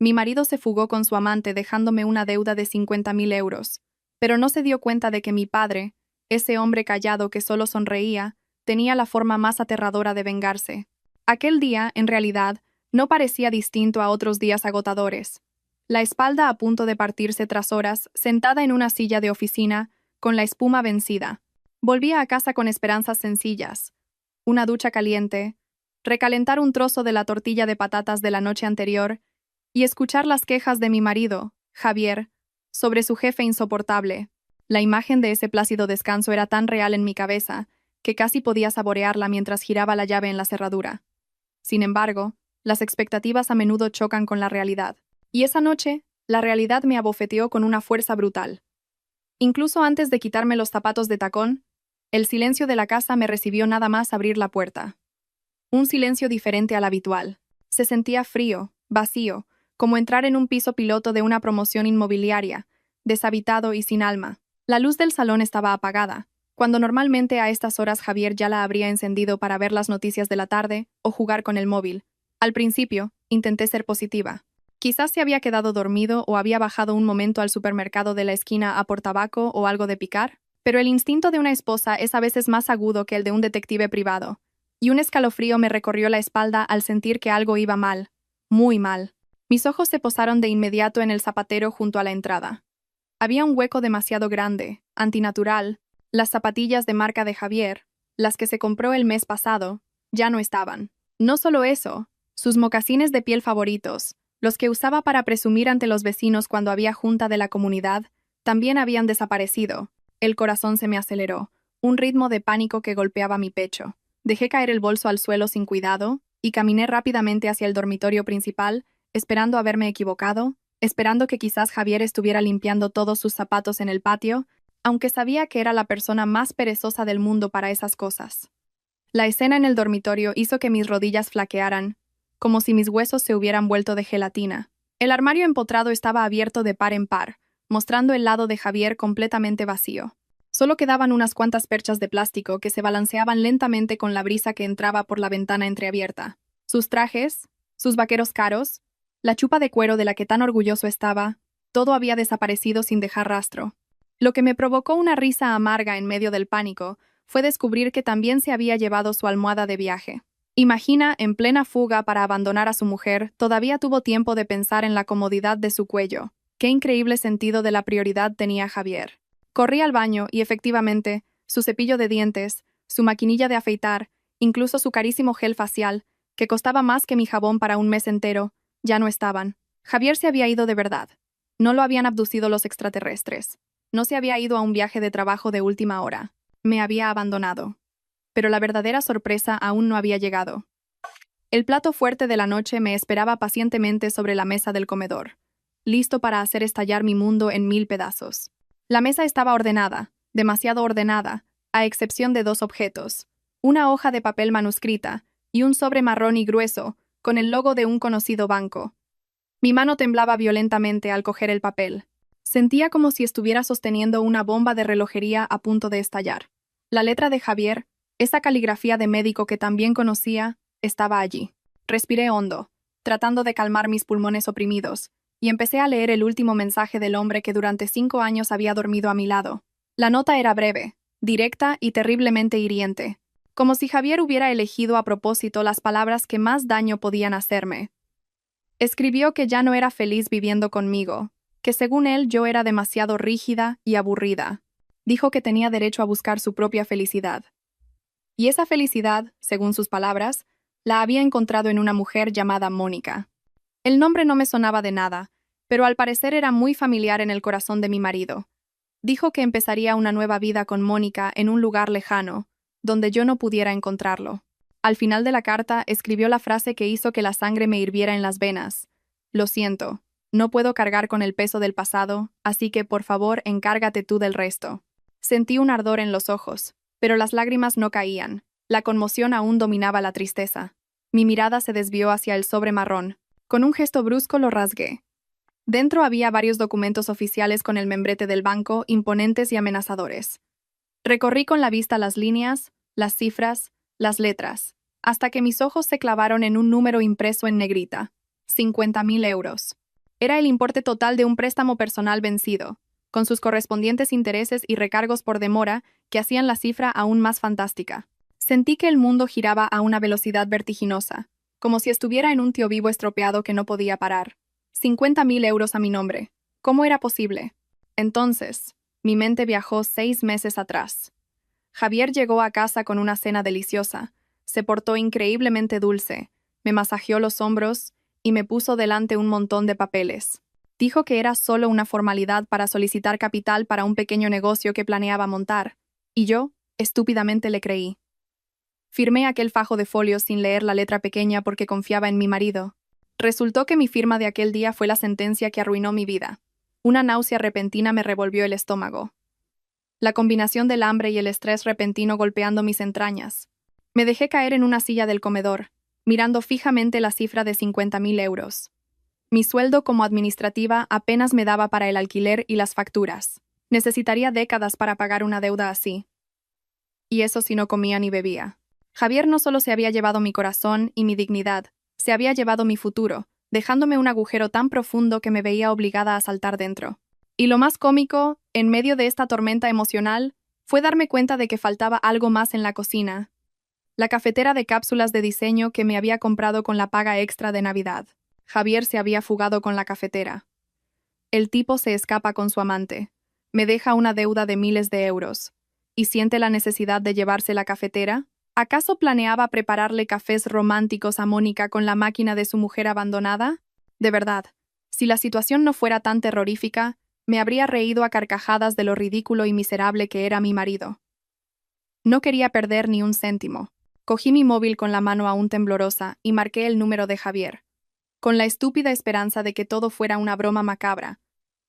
Mi marido se fugó con su amante dejándome una deuda de 50.000 euros, pero no se dio cuenta de que mi padre, ese hombre callado que solo sonreía, tenía la forma más aterradora de vengarse. Aquel día, en realidad, no parecía distinto a otros días agotadores. La espalda a punto de partirse tras horas, sentada en una silla de oficina, con la espuma vencida. Volvía a casa con esperanzas sencillas. Una ducha caliente, recalentar un trozo de la tortilla de patatas de la noche anterior y escuchar las quejas de mi marido, Javier, sobre su jefe insoportable. La imagen de ese plácido descanso era tan real en mi cabeza que casi podía saborearla mientras giraba la llave en la cerradura. Sin embargo, las expectativas a menudo chocan con la realidad. Y esa noche, la realidad me abofeteó con una fuerza brutal. Incluso antes de quitarme los zapatos de tacón, el silencio de la casa me recibió nada más abrir la puerta. Un silencio diferente al habitual. Se sentía frío, vacío, como entrar en un piso piloto de una promoción inmobiliaria, deshabitado y sin alma. La luz del salón estaba apagada, cuando normalmente a estas horas Javier ya la habría encendido para ver las noticias de la tarde o jugar con el móvil. Al principio, intenté ser positiva. Quizás se había quedado dormido o había bajado un momento al supermercado de la esquina a por tabaco o algo de picar, pero el instinto de una esposa es a veces más agudo que el de un detective privado, y un escalofrío me recorrió la espalda al sentir que algo iba mal, muy mal. Mis ojos se posaron de inmediato en el zapatero junto a la entrada. Había un hueco demasiado grande, antinatural. Las zapatillas de marca de Javier, las que se compró el mes pasado, ya no estaban. No solo eso, sus mocasines de piel favoritos, los que usaba para presumir ante los vecinos cuando había junta de la comunidad, también habían desaparecido. El corazón se me aceleró, un ritmo de pánico que golpeaba mi pecho. Dejé caer el bolso al suelo sin cuidado y caminé rápidamente hacia el dormitorio principal, esperando haberme equivocado, esperando que quizás Javier estuviera limpiando todos sus zapatos en el patio, aunque sabía que era la persona más perezosa del mundo para esas cosas. La escena en el dormitorio hizo que mis rodillas flaquearan, como si mis huesos se hubieran vuelto de gelatina. El armario empotrado estaba abierto de par en par, mostrando el lado de Javier completamente vacío. Solo quedaban unas cuantas perchas de plástico que se balanceaban lentamente con la brisa que entraba por la ventana entreabierta. Sus trajes, sus vaqueros caros, la chupa de cuero de la que tan orgulloso estaba, todo había desaparecido sin dejar rastro. Lo que me provocó una risa amarga en medio del pánico fue descubrir que también se había llevado su almohada de viaje. Imagina, en plena fuga para abandonar a su mujer, todavía tuvo tiempo de pensar en la comodidad de su cuello. Qué increíble sentido de la prioridad tenía Javier. Corrí al baño y, efectivamente, su cepillo de dientes, su maquinilla de afeitar, incluso su carísimo gel facial, que costaba más que mi jabón para un mes entero, ya no estaban. Javier se había ido de verdad. No lo habían abducido los extraterrestres. No se había ido a un viaje de trabajo de última hora. Me había abandonado. Pero la verdadera sorpresa aún no había llegado. El plato fuerte de la noche me esperaba pacientemente sobre la mesa del comedor, listo para hacer estallar mi mundo en 1000 pedazos. La mesa estaba ordenada, demasiado ordenada, a excepción de 2 objetos: una hoja de papel manuscrita y un sobre marrón y grueso, con el logo de un conocido banco. Mi mano temblaba violentamente al coger el papel. Sentía como si estuviera sosteniendo una bomba de relojería a punto de estallar. La letra de Javier, esa caligrafía de médico que también conocía, estaba allí. Respiré hondo, tratando de calmar mis pulmones oprimidos, y empecé a leer el último mensaje del hombre que durante 5 años había dormido a mi lado. La nota era breve, directa y terriblemente hiriente, como si Javier hubiera elegido a propósito las palabras que más daño podían hacerme. Escribió que ya no era feliz viviendo conmigo, que según él yo era demasiado rígida y aburrida. Dijo que tenía derecho a buscar su propia felicidad. Y esa felicidad, según sus palabras, la había encontrado en una mujer llamada Mónica. El nombre no me sonaba de nada, pero al parecer era muy familiar en el corazón de mi marido. Dijo que empezaría una nueva vida con Mónica en un lugar lejano, donde yo no pudiera encontrarlo. Al final de la carta escribió la frase que hizo que la sangre me hirviera en las venas. Lo siento, no puedo cargar con el peso del pasado, así que por favor encárgate tú del resto. Sentí un ardor en los ojos, pero las lágrimas no caían. La conmoción aún dominaba la tristeza. Mi mirada se desvió hacia el sobre marrón. Con un gesto brusco lo rasgué. Dentro había varios documentos oficiales con el membrete del banco, imponentes y amenazadores. Recorrí con la vista las líneas, las cifras, las letras, hasta que mis ojos se clavaron en un número impreso en negrita: 50.000 euros. Era el importe total de un préstamo personal vencido, con sus correspondientes intereses y recargos por demora que hacían la cifra aún más fantástica. Sentí que el mundo giraba a una velocidad vertiginosa, como si estuviera en un tío vivo estropeado que no podía parar. 50.000 euros a mi nombre. ¿Cómo era posible? Entonces, mi mente viajó 6 meses atrás. Javier llegó a casa con una cena deliciosa, se portó increíblemente dulce, me masajeó los hombros y me puso delante un montón de papeles. Dijo que era solo una formalidad para solicitar capital para un pequeño negocio que planeaba montar, y yo, estúpidamente le creí. Firmé aquel fajo de folios sin leer la letra pequeña porque confiaba en mi marido. Resultó que mi firma de aquel día fue la sentencia que arruinó mi vida. Una náusea repentina me revolvió el estómago. La combinación del hambre y el estrés repentino golpeando mis entrañas. Me dejé caer en una silla del comedor, mirando fijamente la cifra de 50.000 euros. Mi sueldo como administrativa apenas me daba para el alquiler y las facturas. Necesitaría décadas para pagar una deuda así. Y eso si no comía ni bebía. Javier no solo se había llevado mi corazón y mi dignidad, se había llevado mi futuro, dejándome un agujero tan profundo que me veía obligada a saltar dentro. Y lo más cómico, en medio de esta tormenta emocional, fue darme cuenta de que faltaba algo más en la cocina. La cafetera de cápsulas de diseño que me había comprado con la paga extra de Navidad. Javier se había fugado con la cafetera. El tipo se escapa con su amante. Me deja una deuda de miles de euros. ¿Y siente la necesidad de llevarse la cafetera? ¿Acaso planeaba prepararle cafés románticos a Mónica con la máquina de su mujer abandonada? De verdad, si la situación no fuera tan terrorífica, me habría reído a carcajadas de lo ridículo y miserable que era mi marido. No quería perder ni un céntimo. Cogí mi móvil con la mano aún temblorosa y marqué el número de Javier, con la estúpida esperanza de que todo fuera una broma macabra,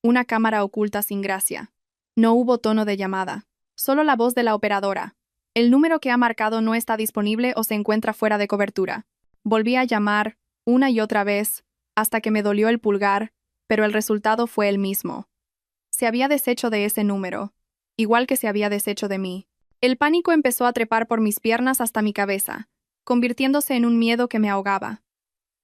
una cámara oculta sin gracia. No hubo tono de llamada, solo la voz de la operadora. El número que ha marcado no está disponible o se encuentra fuera de cobertura. Volví a llamar, una y otra vez, hasta que me dolió el pulgar, pero el resultado fue el mismo. Se había deshecho de ese número, igual que se había deshecho de mí. El pánico empezó a trepar por mis piernas hasta mi cabeza, convirtiéndose en un miedo que me ahogaba.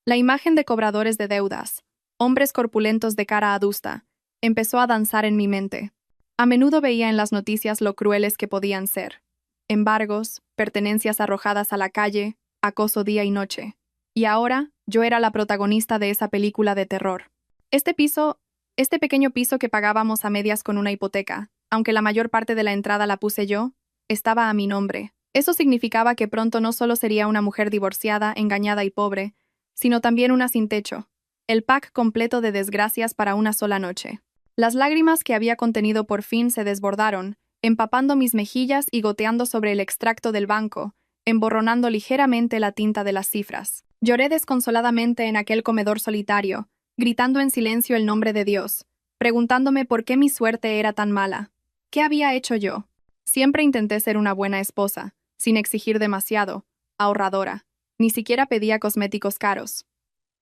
La imagen de cobradores de deudas, hombres corpulentos de cara adusta, empezó a danzar en mi mente. A menudo veía en las noticias lo crueles que podían ser. Embargos, pertenencias arrojadas a la calle, acoso día y noche. Y ahora, yo era la protagonista de esa película de terror. Este pequeño piso que pagábamos a medias con una hipoteca, aunque la mayor parte de la entrada la puse yo, estaba a mi nombre. Eso significaba que pronto no solo sería una mujer divorciada, engañada y pobre, sino también una sin techo. El pack completo de desgracias para una sola noche. Las lágrimas que había contenido por fin se desbordaron, empapando mis mejillas y goteando sobre el extracto del banco, emborronando ligeramente la tinta de las cifras. Lloré desconsoladamente en aquel comedor solitario, gritando en silencio el nombre de Dios, preguntándome por qué mi suerte era tan mala. ¿Qué había hecho yo? Siempre intenté ser una buena esposa, sin exigir demasiado, ahorradora. Ni siquiera pedía cosméticos caros.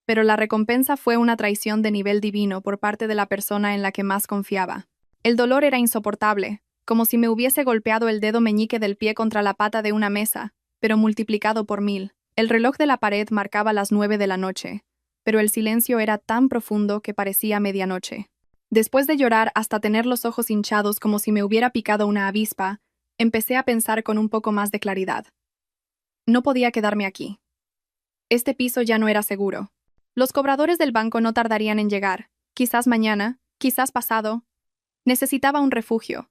Pero la recompensa fue una traición de nivel divino por parte de la persona en la que más confiaba. El dolor era insoportable, como si me hubiese golpeado el dedo meñique del pie contra la pata de una mesa, pero multiplicado por 1000. El reloj de la pared marcaba las 9 de la noche, pero el silencio era tan profundo que parecía medianoche. Después de llorar hasta tener los ojos hinchados como si me hubiera picado una avispa, empecé a pensar con un poco más de claridad. No podía quedarme aquí. Este piso ya no era seguro. Los cobradores del banco no tardarían en llegar, quizás mañana, quizás pasado. Necesitaba un refugio.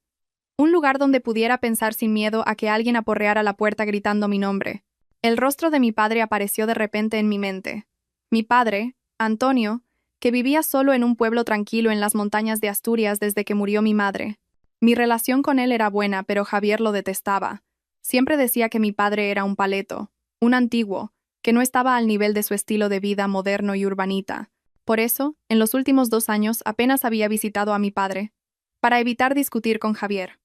Un lugar donde pudiera pensar sin miedo a que alguien aporreara la puerta gritando mi nombre. El rostro de mi padre apareció de repente en mi mente. Mi padre, Antonio, que vivía solo en un pueblo tranquilo en las montañas de Asturias desde que murió mi madre. Mi relación con él era buena, pero Javier lo detestaba. Siempre decía que mi padre era un paleto, un antiguo, que no estaba al nivel de su estilo de vida moderno y urbanita. Por eso, en los últimos 2 años apenas había visitado a mi padre, para evitar discutir con Javier.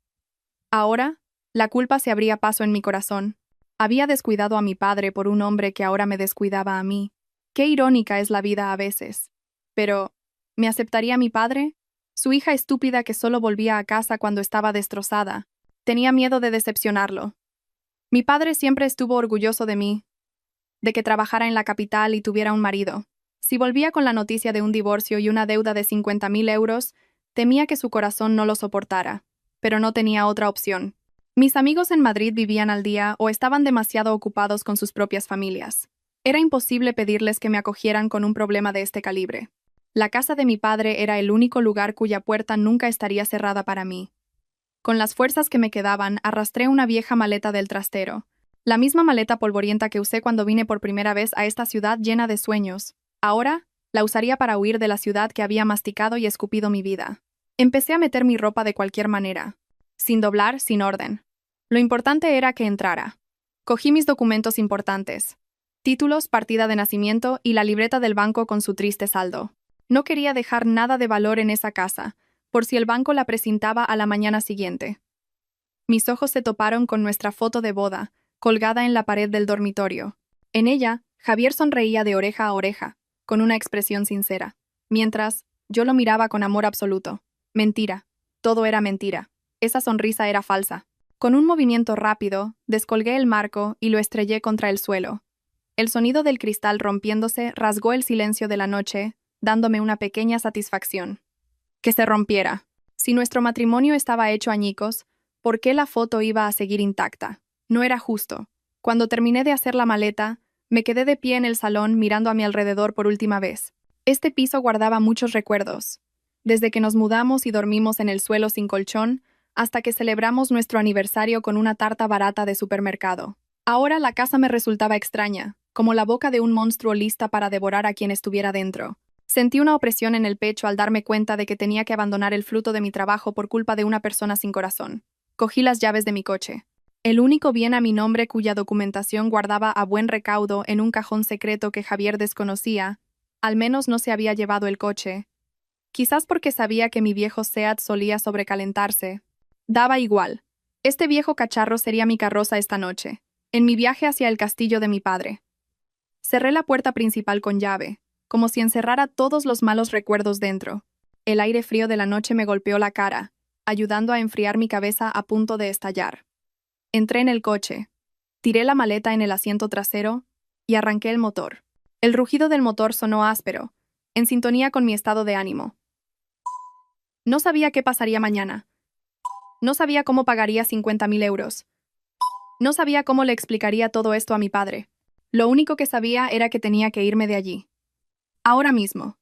Ahora, la culpa se abría paso en mi corazón. Había descuidado a mi padre por un hombre que ahora me descuidaba a mí. Qué irónica es la vida a veces. Pero, ¿me aceptaría mi padre? Su hija estúpida que solo volvía a casa cuando estaba destrozada. Tenía miedo de decepcionarlo. Mi padre siempre estuvo orgulloso de mí, de que trabajara en la capital y tuviera un marido. Si volvía con la noticia de un divorcio y una deuda de 50.000 euros, temía que su corazón no lo soportara, pero no tenía otra opción. Mis amigos en Madrid vivían al día o estaban demasiado ocupados con sus propias familias. Era imposible pedirles que me acogieran con un problema de este calibre. La casa de mi padre era el único lugar cuya puerta nunca estaría cerrada para mí. Con las fuerzas que me quedaban, arrastré una vieja maleta del trastero. La misma maleta polvorienta que usé cuando vine por primera vez a esta ciudad llena de sueños. Ahora, la usaría para huir de la ciudad que había masticado y escupido mi vida. Empecé a meter mi ropa de cualquier manera. Sin doblar, sin orden. Lo importante era que entrara. Cogí mis documentos importantes. Títulos, partida de nacimiento y la libreta del banco con su triste saldo. No quería dejar nada de valor en esa casa, por si el banco la precintaba a la mañana siguiente. Mis ojos se toparon con nuestra foto de boda, colgada en la pared del dormitorio. En ella, Javier sonreía de oreja a oreja, con una expresión sincera, mientras yo lo miraba con amor absoluto. Mentira. Todo era mentira. Esa sonrisa era falsa. Con un movimiento rápido, descolgué el marco y lo estrellé contra el suelo. El sonido del cristal rompiéndose rasgó el silencio de la noche, dándome una pequeña satisfacción. Que se rompiera. Si nuestro matrimonio estaba hecho añicos, ¿por qué la foto iba a seguir intacta? No era justo. Cuando terminé de hacer la maleta, me quedé de pie en el salón mirando a mi alrededor por última vez. Este piso guardaba muchos recuerdos. Desde que nos mudamos y dormimos en el suelo sin colchón, hasta que celebramos nuestro aniversario con una tarta barata de supermercado. Ahora la casa me resultaba extraña, como la boca de un monstruo lista para devorar a quien estuviera dentro. Sentí una opresión en el pecho al darme cuenta de que tenía que abandonar el fruto de mi trabajo por culpa de una persona sin corazón. Cogí las llaves de mi coche. El único bien a mi nombre cuya documentación guardaba a buen recaudo en un cajón secreto que Javier desconocía, al menos no se había llevado el coche. Quizás porque sabía que mi viejo Seat solía sobrecalentarse. Daba igual. Este viejo cacharro sería mi carroza esta noche, en mi viaje hacia el castillo de mi padre. Cerré la puerta principal con llave, como si encerrara todos los malos recuerdos dentro. El aire frío de la noche me golpeó la cara, ayudando a enfriar mi cabeza a punto de estallar. Entré en el coche, tiré la maleta en el asiento trasero y arranqué el motor. El rugido del motor sonó áspero, en sintonía con mi estado de ánimo. No sabía qué pasaría mañana. No sabía cómo pagaría 50.000 euros. No sabía cómo le explicaría todo esto a mi padre. Lo único que sabía era que tenía que irme de allí. Ahora mismo.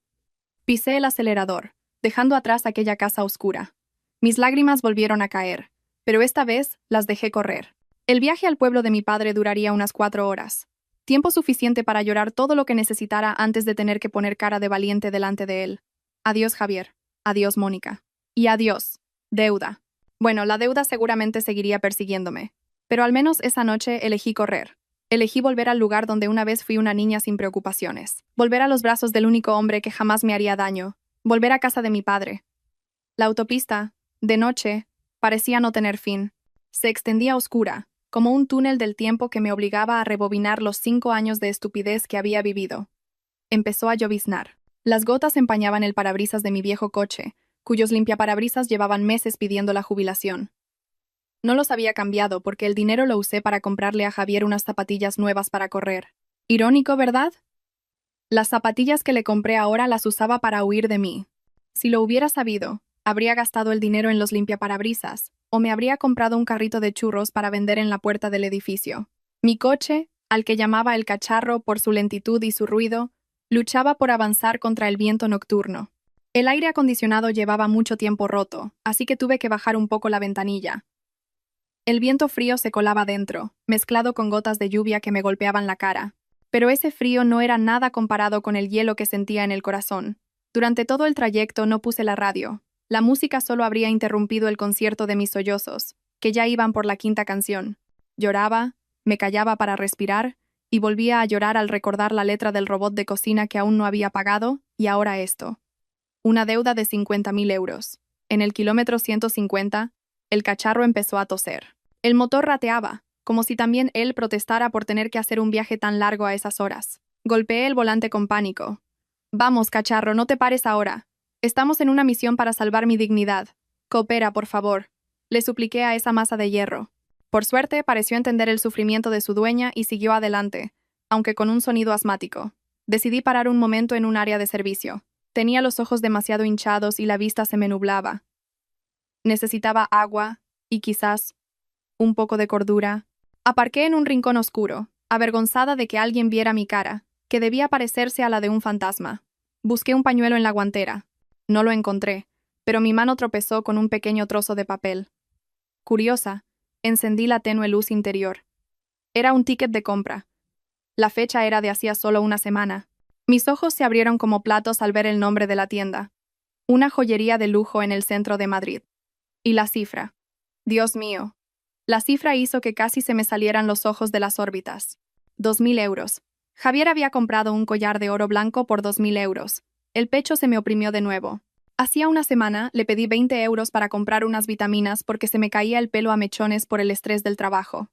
Pisé el acelerador, dejando atrás aquella casa oscura. Mis lágrimas volvieron a caer, pero esta vez las dejé correr. El viaje al pueblo de mi padre duraría unas 4 horas. Tiempo suficiente para llorar todo lo que necesitara antes de tener que poner cara de valiente delante de él. Adiós, Javier. Adiós, Mónica. Y adiós, deuda. Bueno, la deuda seguramente seguiría persiguiéndome. Pero al menos esa noche elegí correr. Elegí volver al lugar donde una vez fui una niña sin preocupaciones. Volver a los brazos del único hombre que jamás me haría daño. Volver a casa de mi padre. La autopista, de noche, parecía no tener fin. Se extendía oscura, como un túnel del tiempo que me obligaba a rebobinar los 5 años de estupidez que había vivido. Empezó a lloviznar. Las gotas empañaban el parabrisas de mi viejo coche, cuyos limpiaparabrisas llevaban meses pidiendo la jubilación. No los había cambiado porque el dinero lo usé para comprarle a Javier unas zapatillas nuevas para correr. Irónico, ¿verdad? Las zapatillas que le compré ahora las usaba para huir de mí. Si lo hubiera sabido, habría gastado el dinero en los limpiaparabrisas, o me habría comprado un carrito de churros para vender en la puerta del edificio. Mi coche, al que llamaba el cacharro por su lentitud y su ruido, luchaba por avanzar contra el viento nocturno. El aire acondicionado llevaba mucho tiempo roto, así que tuve que bajar un poco la ventanilla. El viento frío se colaba dentro, mezclado con gotas de lluvia que me golpeaban la cara. Pero ese frío no era nada comparado con el hielo que sentía en el corazón. Durante todo el trayecto no puse la radio. La música solo habría interrumpido el concierto de mis sollozos, que ya iban por la 5ª canción. Lloraba, me callaba para respirar, y volvía a llorar al recordar la letra del robot de cocina que aún no había pagado, y ahora esto. Una deuda de 50.000 euros. En el kilómetro 150, el cacharro empezó a toser. El motor rateaba, como si también él protestara por tener que hacer un viaje tan largo a esas horas. Golpeé el volante con pánico. Vamos, cacharro, no te pares ahora. Estamos en una misión para salvar mi dignidad. Coopera, por favor. Le supliqué a esa masa de hierro. Por suerte, pareció entender el sufrimiento de su dueña y siguió adelante, aunque con un sonido asmático. Decidí parar un momento en un área de servicio. Tenía los ojos demasiado hinchados y la vista se me nublaba. Necesitaba agua y quizás un poco de cordura. Aparqué en un rincón oscuro, avergonzada de que alguien viera mi cara, que debía parecerse a la de un fantasma. Busqué un pañuelo en la guantera. No lo encontré, pero mi mano tropezó con un pequeño trozo de papel. Curiosa, encendí la tenue luz interior. Era un ticket de compra. La fecha era de hacía solo una semana. Mis ojos se abrieron como platos al ver el nombre de la tienda. Una joyería de lujo en el centro de Madrid. Y la cifra. Dios mío. La cifra hizo que casi se me salieran los ojos de las órbitas. 2.000 euros. Javier había comprado un collar de oro blanco por 2.000 euros. El pecho se me oprimió de nuevo. Hacía una semana le pedí 20 euros para comprar unas vitaminas porque se me caía el pelo a mechones por el estrés del trabajo.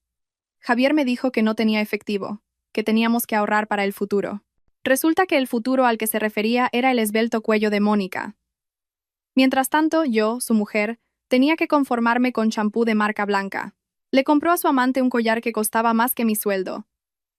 Javier me dijo que no tenía efectivo, que teníamos que ahorrar para el futuro. Resulta que el futuro al que se refería era el esbelto cuello de Mónica. Mientras tanto, yo, su mujer, tenía que conformarme con champú de marca blanca. Le compró a su amante un collar que costaba más que mi sueldo.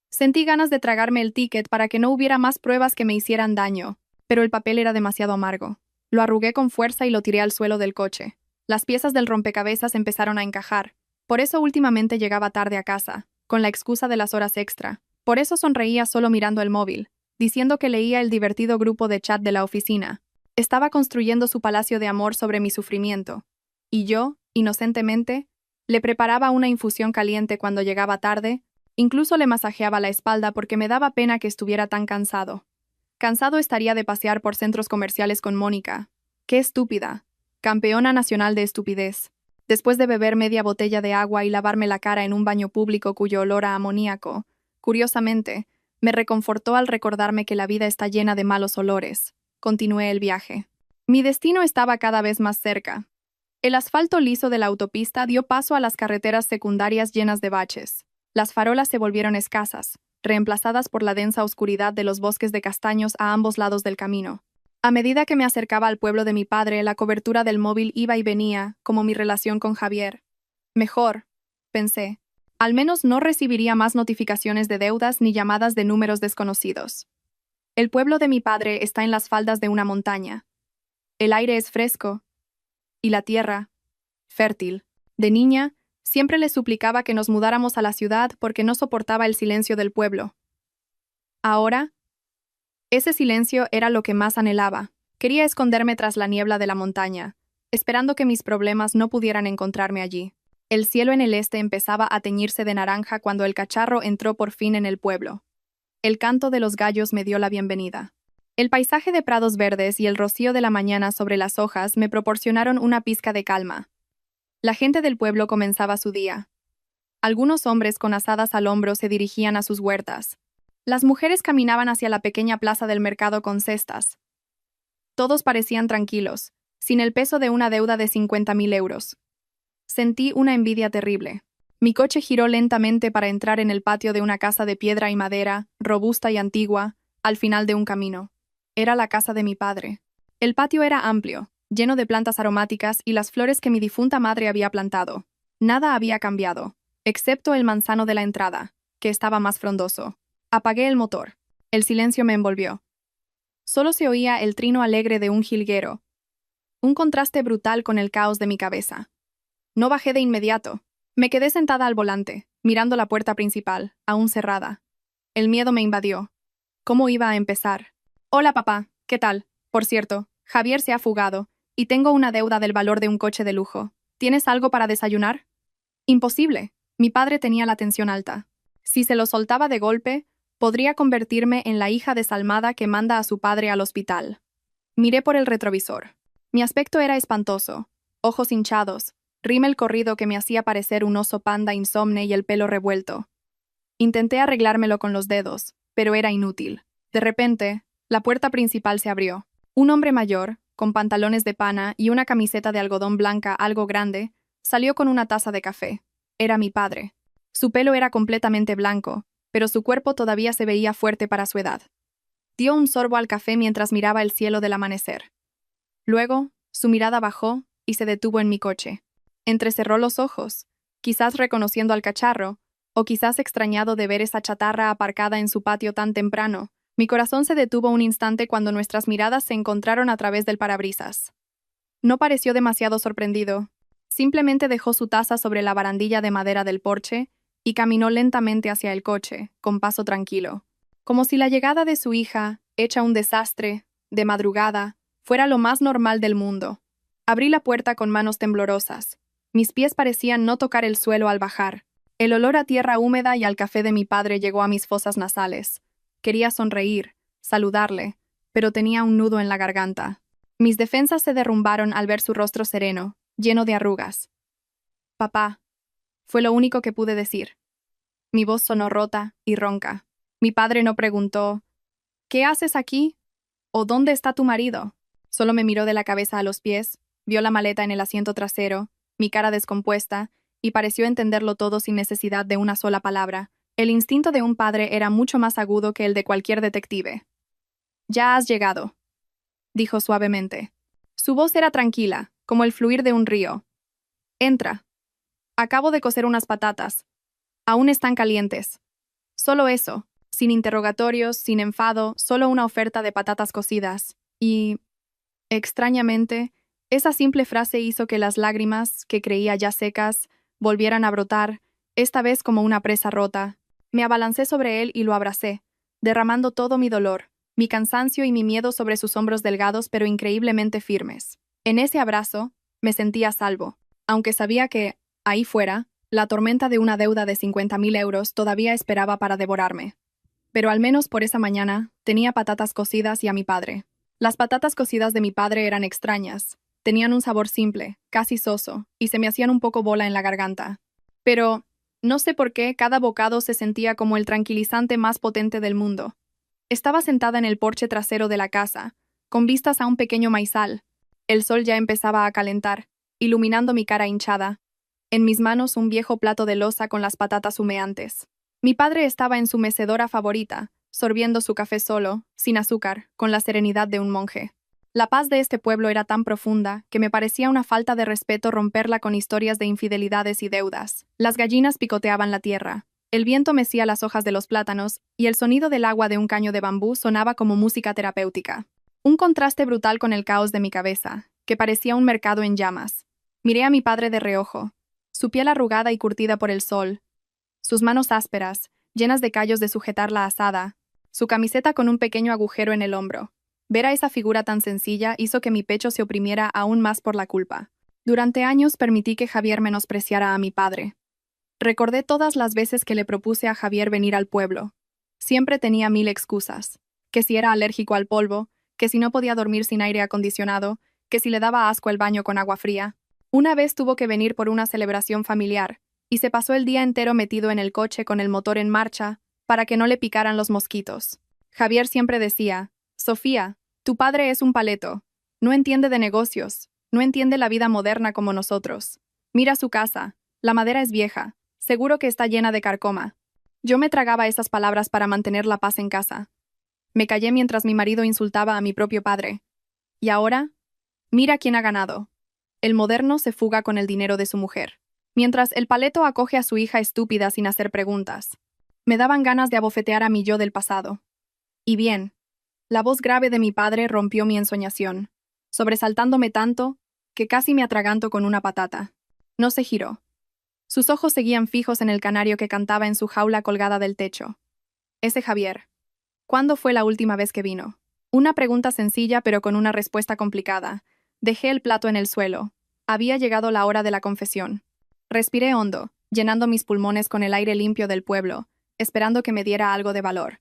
Sentí ganas de tragarme el ticket para que no hubiera más pruebas que me hicieran daño, pero el papel era demasiado amargo. Lo arrugué con fuerza y lo tiré al suelo del coche. Las piezas del rompecabezas empezaron a encajar. Por eso últimamente llegaba tarde a casa, con la excusa de las horas extra. Por eso sonreía solo mirando el móvil, diciendo que leía el divertido grupo de chat de la oficina. Estaba construyendo su palacio de amor sobre mi sufrimiento. Y yo, inocentemente, le preparaba una infusión caliente cuando llegaba tarde, incluso le masajeaba la espalda porque me daba pena que estuviera tan cansado. Cansado estaría de pasear por centros comerciales con Mónica. ¡Qué estúpida! Campeona nacional de estupidez. Después de beber media botella de agua y lavarme la cara en un baño público cuyo olor a amoníaco, curiosamente, me reconfortó al recordarme que la vida está llena de malos olores. Continué el viaje. Mi destino estaba cada vez más cerca. El asfalto liso de la autopista dio paso a las carreteras secundarias llenas de baches. Las farolas se volvieron escasas, reemplazadas por la densa oscuridad de los bosques de castaños a ambos lados del camino. A medida que me acercaba al pueblo de mi padre, la cobertura del móvil iba y venía, como mi relación con Javier. Mejor, pensé. Al menos no recibiría más notificaciones de deudas ni llamadas de números desconocidos. El pueblo de mi padre está en las faldas de una montaña. El aire es fresco, y la tierra, fértil. De niña, siempre le suplicaba que nos mudáramos a la ciudad porque no soportaba el silencio del pueblo. Ahora, ese silencio era lo que más anhelaba. Quería esconderme tras la niebla de la montaña, esperando que mis problemas no pudieran encontrarme allí. El cielo en el este empezaba a teñirse de naranja cuando el cacharro entró por fin en el pueblo. El canto de los gallos me dio la bienvenida. El paisaje de prados verdes y el rocío de la mañana sobre las hojas me proporcionaron una pizca de calma. La gente del pueblo comenzaba su día. Algunos hombres con azadas al hombro se dirigían a sus huertas. Las mujeres caminaban hacia la pequeña plaza del mercado con cestas. Todos parecían tranquilos, sin el peso de una deuda de 50.000 euros. Sentí una envidia terrible. Mi coche giró lentamente para entrar en el patio de una casa de piedra y madera, robusta y antigua, al final de un camino. Era la casa de mi padre. El patio era amplio, lleno de plantas aromáticas y las flores que mi difunta madre había plantado. Nada había cambiado, excepto el manzano de la entrada, que estaba más frondoso. Apagué el motor. El silencio me envolvió. Solo se oía el trino alegre de un jilguero, un contraste brutal con el caos de mi cabeza. No bajé de inmediato. Me quedé sentada al volante, mirando la puerta principal, aún cerrada. El miedo me invadió. ¿Cómo iba a empezar? Hola, papá, ¿qué tal? Por cierto, Javier se ha fugado, y tengo una deuda del valor de un coche de lujo. ¿Tienes algo para desayunar? Imposible. Mi padre tenía la tensión alta. Si se lo soltaba de golpe, podría convertirme en la hija desalmada que manda a su padre al hospital. Miré por el retrovisor. Mi aspecto era espantoso. Ojos hinchados, rímel corrido que me hacía parecer un oso panda insomne y el pelo revuelto. Intenté arreglármelo con los dedos, pero era inútil. De repente, la puerta principal se abrió. Un hombre mayor, con pantalones de pana y una camiseta de algodón blanca algo grande, salió con una taza de café. Era mi padre. Su pelo era completamente blanco, pero su cuerpo todavía se veía fuerte para su edad. Dio un sorbo al café mientras miraba el cielo del amanecer. Luego, su mirada bajó y se detuvo en mi coche. Entrecerró los ojos, quizás reconociendo al cacharro, o quizás extrañado de ver esa chatarra aparcada en su patio tan temprano, Mi corazón se detuvo un instante cuando nuestras miradas se encontraron a través del parabrisas. No pareció demasiado sorprendido. Simplemente dejó su taza sobre la barandilla de madera del porche y caminó lentamente hacia el coche, con paso tranquilo. Como si la llegada de su hija, hecha un desastre, de madrugada, fuera lo más normal del mundo. Abrí la puerta con manos temblorosas. Mis pies parecían no tocar el suelo al bajar. El olor a tierra húmeda y al café de mi padre llegó a mis fosas nasales. Quería sonreír, saludarle, pero tenía un nudo en la garganta. Mis defensas se derrumbaron al ver su rostro sereno, lleno de arrugas. Papá, fue lo único que pude decir. Mi voz sonó rota y ronca. Mi padre no preguntó, ¿qué haces aquí? ¿O dónde está tu marido? Solo me miró de la cabeza a los pies, vio la maleta en el asiento trasero, mi cara descompuesta, y pareció entenderlo todo sin necesidad de una sola palabra. El instinto de un padre era mucho más agudo que el de cualquier detective. Ya has llegado, dijo suavemente. Su voz era tranquila, como el fluir de un río. Entra. Acabo de cocer unas patatas. Aún están calientes. Solo eso, sin interrogatorios, sin enfado, solo una oferta de patatas cocidas. Y, extrañamente, esa simple frase hizo que las lágrimas, que creía ya secas, volvieran a brotar, esta vez como una presa rota. Me abalancé sobre él y lo abracé, derramando todo mi dolor, mi cansancio y mi miedo sobre sus hombros delgados pero increíblemente firmes. En ese abrazo, me sentía a salvo, aunque sabía que, ahí fuera, la tormenta de una deuda de 50.000 euros todavía esperaba para devorarme. Pero al menos por esa mañana, tenía patatas cocidas y a mi padre. Las patatas cocidas de mi padre eran extrañas. Tenían un sabor simple, casi soso, y se me hacían un poco bola en la garganta. Pero, no sé por qué, cada bocado se sentía como el tranquilizante más potente del mundo. Estaba sentada en el porche trasero de la casa, con vistas a un pequeño maizal. El sol ya empezaba a calentar, iluminando mi cara hinchada. En mis manos un viejo plato de loza con las patatas humeantes. Mi padre estaba en su mecedora favorita, sorbiendo su café solo, sin azúcar, con la serenidad de un monje. La paz de este pueblo era tan profunda que me parecía una falta de respeto romperla con historias de infidelidades y deudas. Las gallinas picoteaban la tierra. El viento mecía las hojas de los plátanos y el sonido del agua de un caño de bambú sonaba como música terapéutica. Un contraste brutal con el caos de mi cabeza, que parecía un mercado en llamas. Miré a mi padre de reojo. Su piel arrugada y curtida por el sol, sus manos ásperas, llenas de callos de sujetar la azada, su camiseta con un pequeño agujero en el hombro. Ver a esa figura tan sencilla hizo que mi pecho se oprimiera aún más por la culpa. Durante años permití que Javier menospreciara a mi padre. Recordé todas las veces que le propuse a Javier venir al pueblo. Siempre tenía 1000 excusas. Que si era alérgico al polvo, que si no podía dormir sin aire acondicionado, que si le daba asco el baño con agua fría. Una vez tuvo que venir por una celebración familiar, y se pasó el día entero metido en el coche con el motor en marcha, para que no le picaran los mosquitos. Javier siempre decía, Sofía, tu padre es un paleto. No entiende de negocios, no entiende la vida moderna como nosotros. Mira su casa, la madera es vieja, seguro que está llena de carcoma. Yo me tragaba esas palabras para mantener la paz en casa. Me callé mientras mi marido insultaba a mi propio padre. ¿Y ahora? Mira quién ha ganado. El moderno se fuga con el dinero de su mujer, mientras el paleto acoge a su hija estúpida sin hacer preguntas. Me daban ganas de abofetear a mi yo del pasado. Y bien, la voz grave de mi padre rompió mi ensoñación, sobresaltándome tanto que casi me atraganto con una patata. No se giró. Sus ojos seguían fijos en el canario que cantaba en su jaula colgada del techo. Ese Javier. ¿Cuándo fue la última vez que vino? Una pregunta sencilla pero con una respuesta complicada. Dejé el plato en el suelo. Había llegado la hora de la confesión. Respiré hondo, llenando mis pulmones con el aire limpio del pueblo, esperando que me diera algo de valor.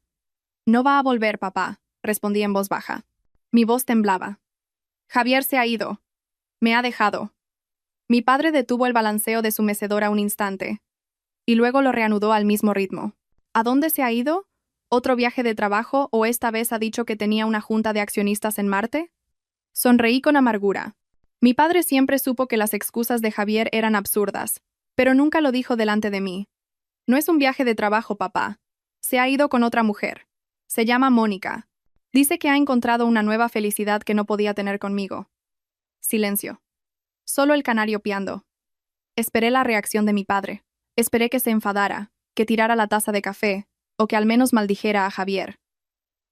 No va a volver, papá, respondí en voz baja. Mi voz temblaba. Javier se ha ido. Me ha dejado. Mi padre detuvo el balanceo de su mecedora un instante, y luego lo reanudó al mismo ritmo. ¿A dónde se ha ido? ¿Otro viaje de trabajo o esta vez ha dicho que tenía una junta de accionistas en Marte? Sonreí con amargura. Mi padre siempre supo que las excusas de Javier eran absurdas, pero nunca lo dijo delante de mí. No es un viaje de trabajo, papá. Se ha ido con otra mujer. Se llama Mónica. Dice que ha encontrado una nueva felicidad que no podía tener conmigo. Silencio. Solo el canario piando. Esperé la reacción de mi padre. Esperé que se enfadara, que tirara la taza de café, o que al menos maldijera a Javier.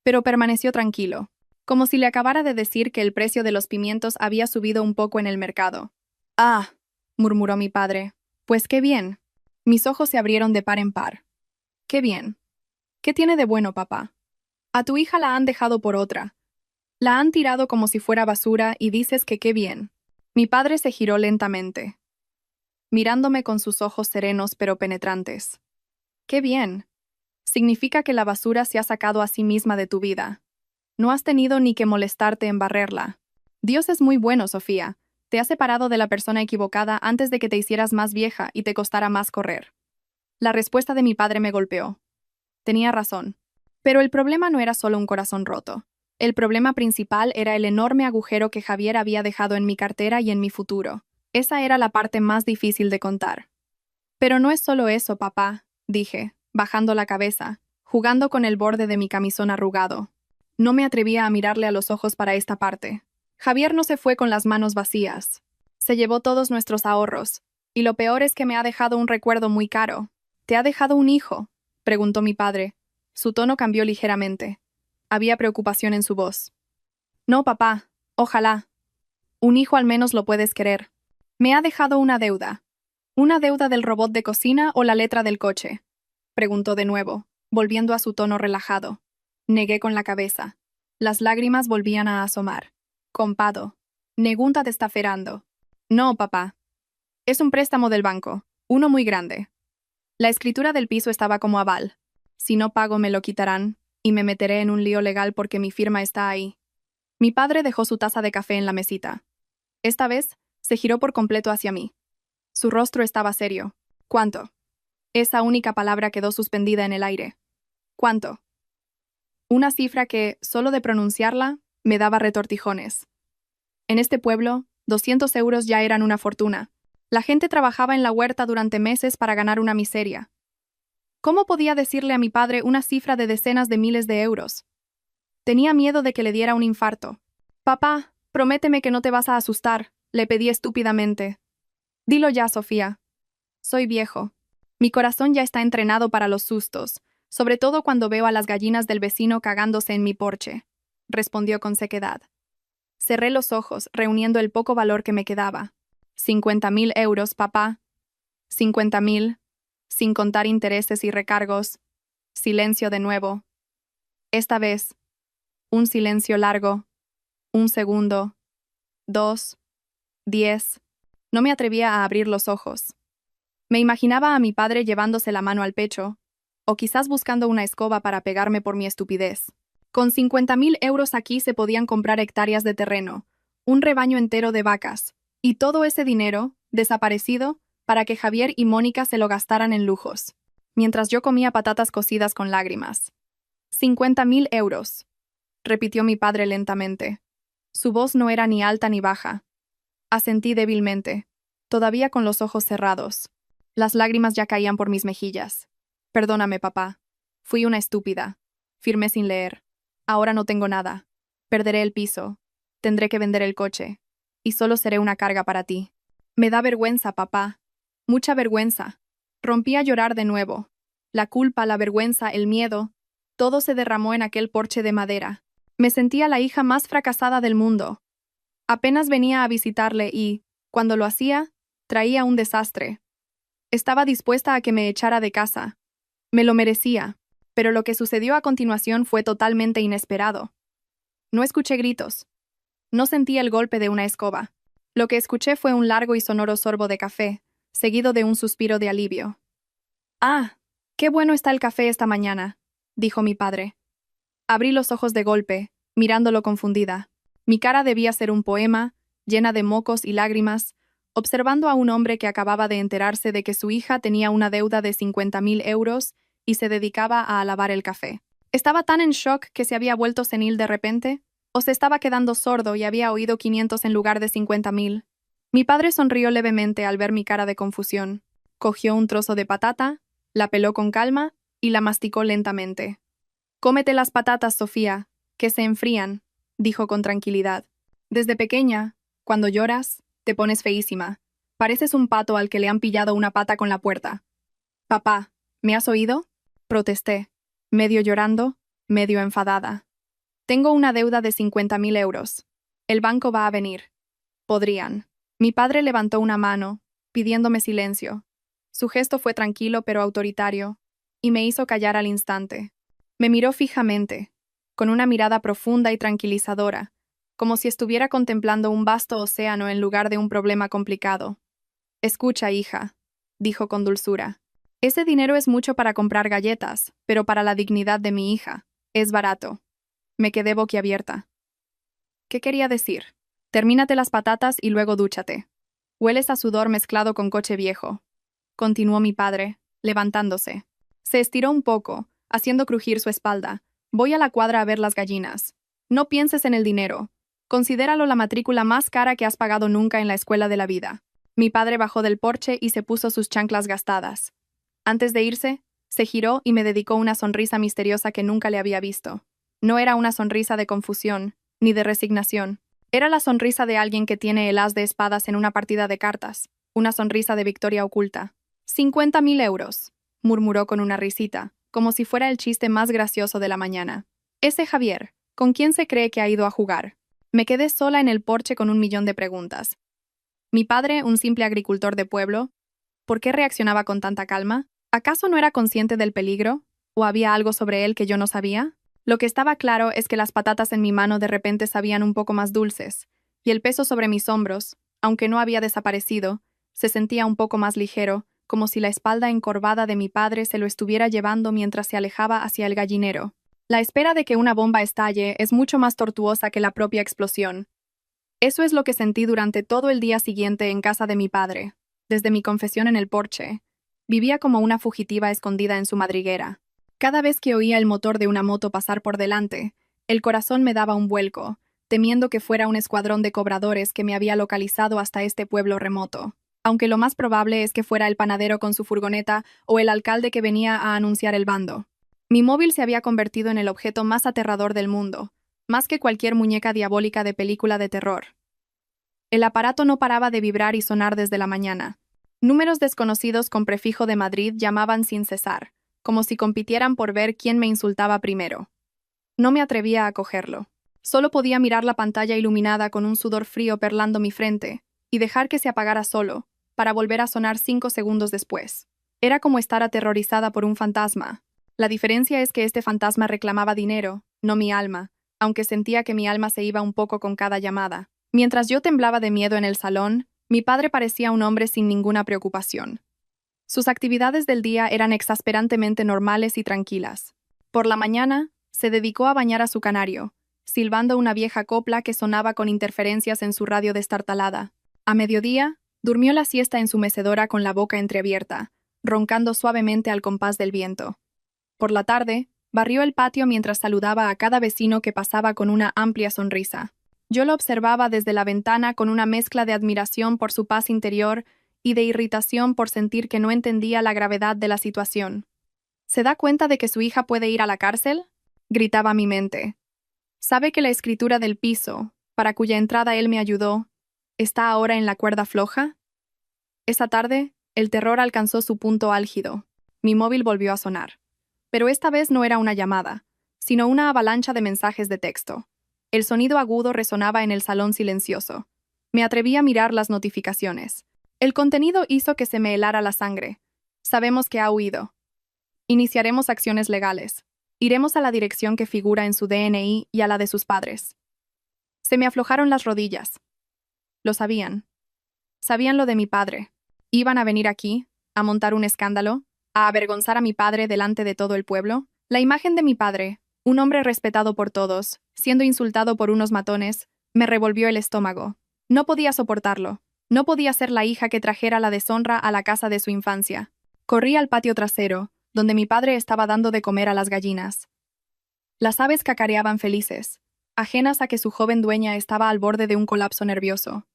pero permaneció tranquilo, como si le acabara de decir que el precio de los pimientos había subido un poco en el mercado. «Ah», murmuró mi padre, «pues qué bien». Mis ojos se abrieron de par en par. «Qué bien. ¿Qué tiene de bueno, papá? A tu hija la han dejado por otra. La han tirado como si fuera basura y dices que qué bien». Mi padre se giró lentamente, mirándome con sus ojos serenos pero penetrantes. «Qué bien. Significa que la basura se ha sacado a sí misma de tu vida. No has tenido ni que molestarte en barrerla. Dios es muy bueno, Sofía. Te has separado de la persona equivocada antes de que te hicieras más vieja y te costara más correr». La respuesta de mi padre me golpeó. Tenía razón. Pero el problema no era solo un corazón roto. El problema principal era el enorme agujero que Javier había dejado en mi cartera y en mi futuro. Esa era la parte más difícil de contar. «Pero no es solo eso, papá», dije, bajando la cabeza, jugando con el borde de mi camisón arrugado. No me atrevía a mirarle a los ojos para esta parte. Javier no se fue con las manos vacías. Se llevó todos nuestros ahorros, y lo peor es que me ha dejado un recuerdo muy caro. «¿Te ha dejado un hijo?», preguntó mi padre. Su tono cambió ligeramente. Había preocupación en su voz. «No, papá, ojalá. Un hijo al menos lo puedes querer. Me ha dejado una deuda». «¿Una deuda del robot de cocina o la letra del coche?», preguntó de nuevo, volviendo a su tono relajado. Negué con la cabeza. Las lágrimas volvían a asomar. «Compado. Negunta te está ferando». «No, papá. Es un préstamo del banco, uno muy grande. La escritura del piso estaba como aval. Si no pago me lo quitarán, y me meteré en un lío legal porque mi firma está ahí». Mi padre dejó su taza de café en la mesita. Esta vez, se giró por completo hacia mí. Su rostro estaba serio. «¿Cuánto?». Esa única palabra quedó suspendida en el aire. «¿Cuánto?». Una cifra que, solo de pronunciarla, me daba retortijones. En este pueblo, 200 euros ya eran una fortuna. La gente trabajaba en la huerta durante meses para ganar una miseria. ¿Cómo podía decirle a mi padre una cifra de decenas de miles de euros? Tenía miedo de que le diera un infarto. «Papá, prométeme que no te vas a asustar», le pedí estúpidamente. «Dilo ya, Sofía. Soy viejo. Mi corazón ya está entrenado para los sustos, sobre todo cuando veo a las gallinas del vecino cagándose en mi porche», respondió con sequedad. Cerré los ojos, reuniendo el poco valor que me quedaba. 50.000 euros, papá. 50.000, sin contar intereses y recargos. Silencio de nuevo. Esta vez, un silencio largo. 1 segundo. 2. 10. No me atrevía a abrir los ojos. Me imaginaba a mi padre llevándose la mano al pecho, o quizás buscando una escoba para pegarme por mi estupidez. Con 50.000 euros aquí se podían comprar hectáreas de terreno, un rebaño entero de vacas, y todo ese dinero, desaparecido, para que Javier y Mónica se lo gastaran en lujos, mientras yo comía patatas cocidas con lágrimas. 50.000 euros, repitió mi padre lentamente. Su voz no era ni alta ni baja. Asentí débilmente, todavía con los ojos cerrados. Las lágrimas ya caían por mis mejillas. «Perdóname, papá. Fui una estúpida. Firmé sin leer. Ahora no tengo nada. Perderé el piso. Tendré que vender el coche. Y solo seré una carga para ti. Me da vergüenza, papá. Mucha vergüenza». Rompí a llorar de nuevo. La culpa, la vergüenza, el miedo, todo se derramó en aquel porche de madera. Me sentía la hija más fracasada del mundo. Apenas venía a visitarle y, cuando lo hacía, traía un desastre. Estaba dispuesta a que me echara de casa. Me lo merecía, pero lo que sucedió a continuación fue totalmente inesperado. No escuché gritos. No sentí el golpe de una escoba. Lo que escuché fue un largo y sonoro sorbo de café, seguido de un suspiro de alivio. «Ah, qué bueno está el café esta mañana», dijo mi padre. Abrí los ojos de golpe, mirándolo confundida. Mi cara debía ser un poema, llena de mocos y lágrimas, observando a un hombre que acababa de enterarse de que su hija tenía una deuda de 50.000 euros y se dedicaba a lavar el café. ¿Estaba tan en shock que se había vuelto senil de repente? ¿O se estaba quedando sordo y había oído 500 en lugar de 50.000? Mi padre sonrió levemente al ver mi cara de confusión. Cogió un trozo de patata, la peló con calma y la masticó lentamente. «Cómete las patatas, Sofía, que se enfrían», dijo con tranquilidad. «Desde pequeña, cuando lloras, te pones feísima. Pareces un pato al que le han pillado una pata con la puerta». «Papá, ¿me has oído?», protesté, medio llorando, medio enfadada. Tengo una deuda de 50.000 euros. El banco va a venir. Podrían. Mi padre levantó una mano, pidiéndome silencio. Su gesto fue tranquilo pero autoritario, y me hizo callar al instante. Me miró fijamente, con una mirada profunda y tranquilizadora, como si estuviera contemplando un vasto océano en lugar de un problema complicado. Escucha, hija, dijo con dulzura. Ese dinero es mucho para comprar galletas, pero para la dignidad de mi hija, es barato. Me quedé boquiabierta. ¿Qué quería decir? Termínate las patatas y luego dúchate. Hueles a sudor mezclado con coche viejo, continuó mi padre, levantándose. Se estiró un poco, haciendo crujir su espalda. Voy a la cuadra a ver las gallinas. No pienses en el dinero. Considéralo la matrícula más cara que has pagado nunca en la escuela de la vida. Mi padre bajó del porche y se puso sus chanclas gastadas. Antes de irse, se giró y me dedicó una sonrisa misteriosa que nunca le había visto. No era una sonrisa de confusión, ni de resignación. Era la sonrisa de alguien que tiene el as de espadas en una partida de cartas, una sonrisa de victoria oculta. 50.000 euros, murmuró con una risita, como si fuera el chiste más gracioso de la mañana. Ese Javier, ¿con quién se cree que ha ido a jugar? Me quedé sola en el porche con 1.000.000 de preguntas. Mi padre, un simple agricultor de pueblo, ¿por qué reaccionaba con tanta calma? ¿Acaso no era consciente del peligro? ¿O había algo sobre él que yo no sabía? Lo que estaba claro es que las patatas en mi mano de repente sabían un poco más dulces, y el peso sobre mis hombros, aunque no había desaparecido, se sentía un poco más ligero, como si la espalda encorvada de mi padre se lo estuviera llevando mientras se alejaba hacia el gallinero. La espera de que una bomba estalle es mucho más tortuosa que la propia explosión. Eso es lo que sentí durante todo el día siguiente en casa de mi padre, desde mi confesión en el porche. Vivía como una fugitiva escondida en su madriguera. Cada vez que oía el motor de una moto pasar por delante, el corazón me daba un vuelco, temiendo que fuera un escuadrón de cobradores que me había localizado hasta este pueblo remoto. Aunque lo más probable es que fuera el panadero con su furgoneta o el alcalde que venía a anunciar el bando. Mi móvil se había convertido en el objeto más aterrador del mundo, más que cualquier muñeca diabólica de película de terror. El aparato no paraba de vibrar y sonar desde la mañana. Números desconocidos con prefijo de Madrid llamaban sin cesar, como si compitieran por ver quién me insultaba primero. No me atrevía a cogerlo. Solo podía mirar la pantalla iluminada con un sudor frío perlando mi frente, y dejar que se apagara solo, para volver a sonar 5 segundos después. Era como estar aterrorizada por un fantasma. La diferencia es que este fantasma reclamaba dinero, no mi alma, aunque sentía que mi alma se iba un poco con cada llamada. Mientras yo temblaba de miedo en el salón, mi padre parecía un hombre sin ninguna preocupación. Sus actividades del día eran exasperantemente normales y tranquilas. Por la mañana, se dedicó a bañar a su canario, silbando una vieja copla que sonaba con interferencias en su radio destartalada. A mediodía, durmió la siesta en su mecedora con la boca entreabierta, roncando suavemente al compás del viento. Por la tarde, barrió el patio mientras saludaba a cada vecino que pasaba con una amplia sonrisa. Yo lo observaba desde la ventana con una mezcla de admiración por su paz interior y de irritación por sentir que no entendía la gravedad de la situación. ¿Se da cuenta de que su hija puede ir a la cárcel?, gritaba mi mente. ¿Sabe que la escritura del piso, para cuya entrada él me ayudó, está ahora en la cuerda floja? Esa tarde, el terror alcanzó su punto álgido. Mi móvil volvió a sonar. Pero esta vez no era una llamada, sino una avalancha de mensajes de texto. El sonido agudo resonaba en el salón silencioso. Me atreví a mirar las notificaciones. El contenido hizo que se me helara la sangre. Sabemos que ha huido. Iniciaremos acciones legales. Iremos a la dirección que figura en su DNI y a la de sus padres. Se me aflojaron las rodillas. Lo sabían. Sabían lo de mi padre. Iban a venir aquí, a montar un escándalo, a avergonzar a mi padre delante de todo el pueblo. La imagen de mi padre, un hombre respetado por todos, siendo insultado por unos matones, me revolvió el estómago. No podía soportarlo. No podía ser la hija que trajera la deshonra a la casa de su infancia. Corrí al patio trasero, donde mi padre estaba dando de comer a las gallinas. Las aves cacareaban felices, ajenas a que su joven dueña estaba al borde de un colapso nervioso.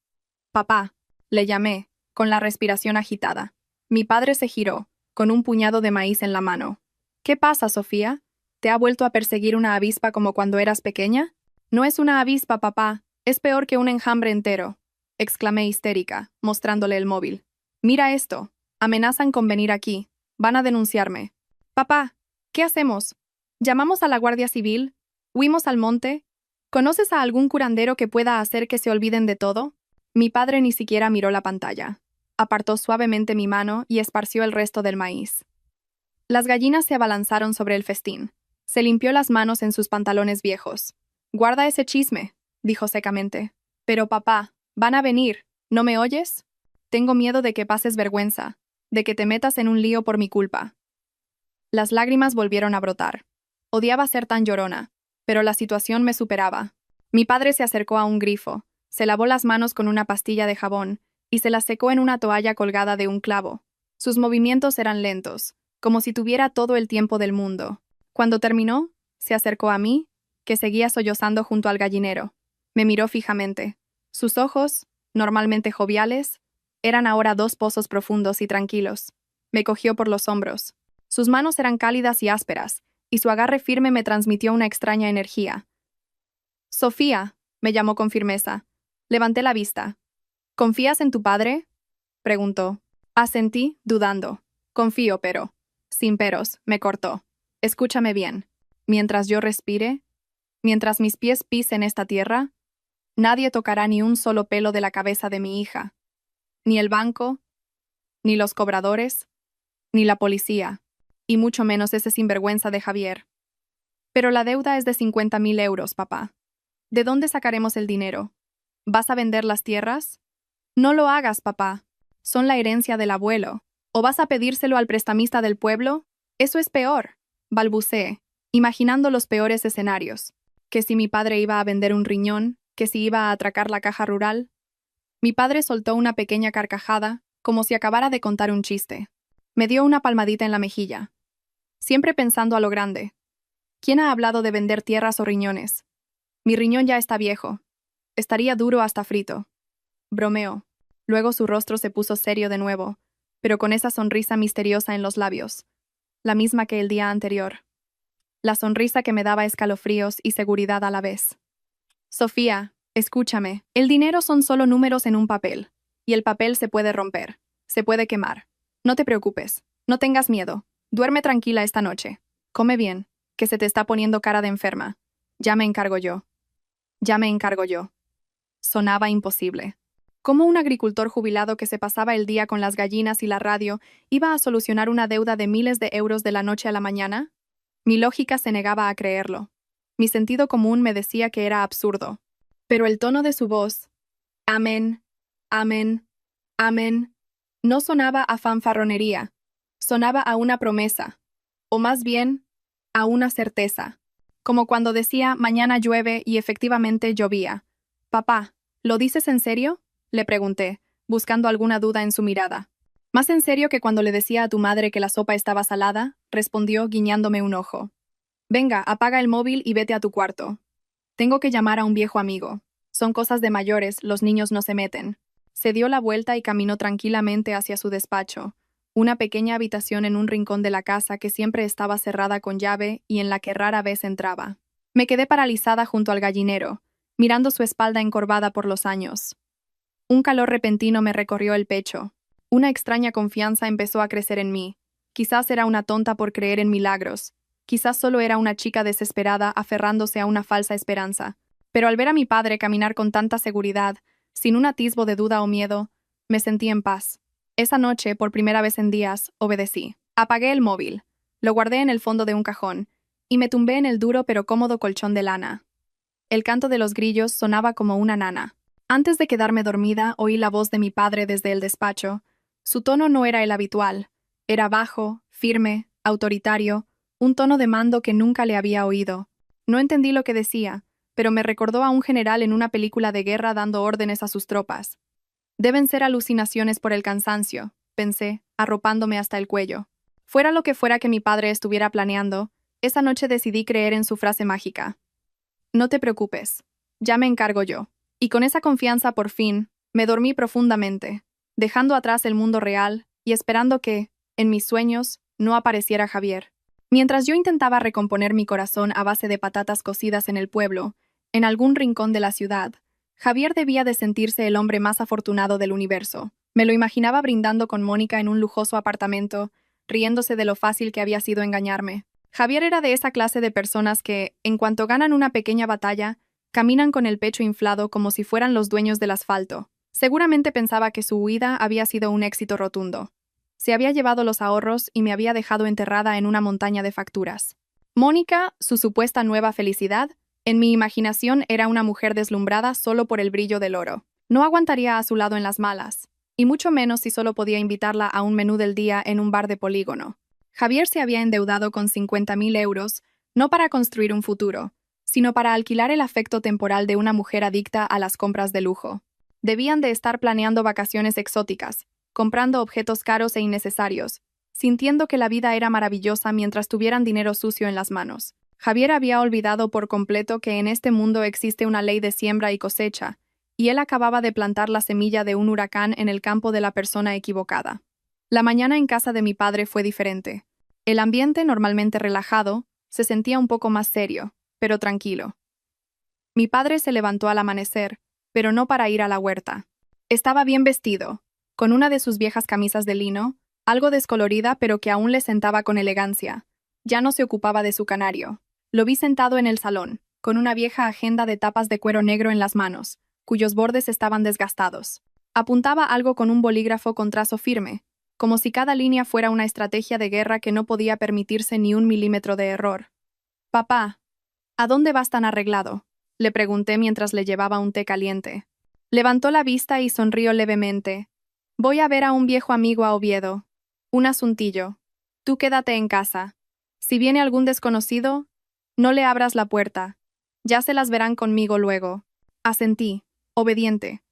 «Papá», le llamé, con la respiración agitada. Mi padre se giró, con un puñado de maíz en la mano. «¿Qué pasa, Sofía? ¿Te ha vuelto a perseguir una avispa como cuando eras pequeña?» «No es una avispa, papá, es peor que un enjambre entero», exclamé histérica, mostrándole el móvil. «Mira esto. Amenazan con venir aquí. Van a denunciarme». «Papá, ¿qué hacemos? ¿Llamamos a la Guardia Civil? Huimos al monte. ¿Conoces a algún curandero que pueda hacer que se olviden de todo? Mi padre ni siquiera miró la pantalla. Apartó suavemente mi mano y esparció el resto del maíz. Las gallinas se abalanzaron sobre el festín. Se limpió las manos en sus pantalones viejos. Guarda ese chisme, dijo secamente. Pero papá, van a venir, ¿no me oyes? Tengo miedo de que pases vergüenza, de que te metas en un lío por mi culpa. Las lágrimas volvieron a brotar. Odiaba ser tan llorona, pero la situación me superaba. Mi padre se acercó a un grifo, se lavó las manos con una pastilla de jabón y se las secó en una toalla colgada de un clavo. Sus movimientos eran lentos, como si tuviera todo el tiempo del mundo. Cuando terminó, se acercó a mí, que seguía sollozando junto al gallinero. Me miró fijamente. Sus ojos, normalmente joviales, eran ahora dos pozos profundos y tranquilos. Me cogió por los hombros. Sus manos eran cálidas y ásperas, y su agarre firme me transmitió una extraña energía. Sofía, me llamó con firmeza. Levanté la vista. ¿Confías en tu padre? Preguntó. Asentí, dudando. Confío, pero. Sin peros, me cortó. Escúchame bien. Mientras yo respire, mientras mis pies pisen esta tierra, nadie tocará ni un solo pelo de la cabeza de mi hija. Ni el banco, ni los cobradores, ni la policía, y mucho menos ese sinvergüenza de Javier. Pero la deuda es de 50.000 euros, papá. ¿De dónde sacaremos el dinero? ¿Vas a vender las tierras? No lo hagas, papá. Son la herencia del abuelo. ¿O vas a pedírselo al prestamista del pueblo? Eso es peor, balbuceé, imaginando los peores escenarios. Que si mi padre iba a vender un riñón, que si iba a atracar la caja rural. Mi padre soltó una pequeña carcajada, como si acabara de contar un chiste. Me dio una palmadita en la mejilla. Siempre pensando a lo grande. ¿Quién ha hablado de vender tierras o riñones? Mi riñón ya está viejo. Estaría duro hasta frito. Bromeó. Luego su rostro se puso serio de nuevo, pero con esa sonrisa misteriosa en los labios. La misma que el día anterior. La sonrisa que me daba escalofríos y seguridad a la vez. Sofía, escúchame. El dinero son solo números en un papel. Y el papel se puede romper. Se puede quemar. No te preocupes. No tengas miedo. Duerme tranquila esta noche. Come bien, que se te está poniendo cara de enferma. Ya me encargo yo. Ya me encargo yo. Sonaba imposible. ¿Cómo un agricultor jubilado que se pasaba el día con las gallinas y la radio iba a solucionar una deuda de miles de euros de la noche a la mañana? Mi lógica se negaba a creerlo. Mi sentido común me decía que era absurdo. Pero el tono de su voz, amén, amén, amén, no sonaba a fanfarronería, sonaba a una promesa, o más bien, a una certeza, como cuando decía mañana llueve y efectivamente llovía. Papá, ¿lo dices en serio? Le pregunté, buscando alguna duda en su mirada. Más en serio que cuando le decía a tu madre que la sopa estaba salada, respondió guiñándome un ojo. Venga, apaga el móvil y vete a tu cuarto. Tengo que llamar a un viejo amigo. Son cosas de mayores, los niños no se meten. Se dio la vuelta y caminó tranquilamente hacia su despacho, una pequeña habitación en un rincón de la casa que siempre estaba cerrada con llave y en la que rara vez entraba. Me quedé paralizada junto al gallinero, mirando su espalda encorvada por los años. Un calor repentino me recorrió el pecho. Una extraña confianza empezó a crecer en mí. Quizás era una tonta por creer en milagros. Quizás solo era una chica desesperada aferrándose a una falsa esperanza. Pero al ver a mi padre caminar con tanta seguridad, sin un atisbo de duda o miedo, me sentí en paz. Esa noche, por primera vez en días, obedecí. Apagué el móvil, lo guardé en el fondo de un cajón, y me tumbé en el duro pero cómodo colchón de lana. El canto de los grillos sonaba como una nana. Antes de quedarme dormida, oí la voz de mi padre desde el despacho. Su tono no era el habitual. Era bajo, firme, autoritario, un tono de mando que nunca le había oído. No entendí lo que decía, pero me recordó a un general en una película de guerra dando órdenes a sus tropas. Deben ser alucinaciones por el cansancio, pensé, arropándome hasta el cuello. Fuera lo que fuera que mi padre estuviera planeando, esa noche decidí creer en su frase mágica. No te preocupes, ya me encargo yo. Y con esa confianza por fin, me dormí profundamente, dejando atrás el mundo real y esperando que, en mis sueños, no apareciera Javier. Mientras yo intentaba recomponer mi corazón a base de patatas cocidas en el pueblo, en algún rincón de la ciudad, Javier debía de sentirse el hombre más afortunado del universo. Me lo imaginaba brindando con Mónica en un lujoso apartamento, riéndose de lo fácil que había sido engañarme. Javier era de esa clase de personas que, en cuanto ganan una pequeña batalla, caminan con el pecho inflado como si fueran los dueños del asfalto. Seguramente pensaba que su huida había sido un éxito rotundo. Se había llevado los ahorros y me había dejado enterrada en una montaña de facturas. Mónica, su supuesta nueva felicidad, en mi imaginación era una mujer deslumbrada solo por el brillo del oro. No aguantaría a su lado en las malas, y mucho menos si solo podía invitarla a un menú del día en un bar de polígono. Javier se había endeudado con 50.000 euros, no para construir un futuro, sino para alquilar el afecto temporal de una mujer adicta a las compras de lujo. Debían de estar planeando vacaciones exóticas, comprando objetos caros e innecesarios, sintiendo que la vida era maravillosa mientras tuvieran dinero sucio en las manos. Javier había olvidado por completo que en este mundo existe una ley de siembra y cosecha, y él acababa de plantar la semilla de un huracán en el campo de la persona equivocada. La mañana en casa de mi padre fue diferente. El ambiente, normalmente relajado, se sentía un poco más serio, pero tranquilo. Mi padre se levantó al amanecer, pero no para ir a la huerta. Estaba bien vestido, con una de sus viejas camisas de lino, algo descolorida pero que aún le sentaba con elegancia. Ya no se ocupaba de su canario. Lo vi sentado en el salón, con una vieja agenda de tapas de cuero negro en las manos, cuyos bordes estaban desgastados. Apuntaba algo con un bolígrafo con trazo firme, como si cada línea fuera una estrategia de guerra que no podía permitirse ni un milímetro de error. «Papá, ¿a dónde vas tan arreglado?», le pregunté mientras le llevaba un té caliente. Levantó la vista y sonrió levemente. «Voy a ver a un viejo amigo a Oviedo. Un asuntillo. Tú quédate en casa. Si viene algún desconocido, no le abras la puerta. Ya se las verán conmigo luego». Asentí, obediente.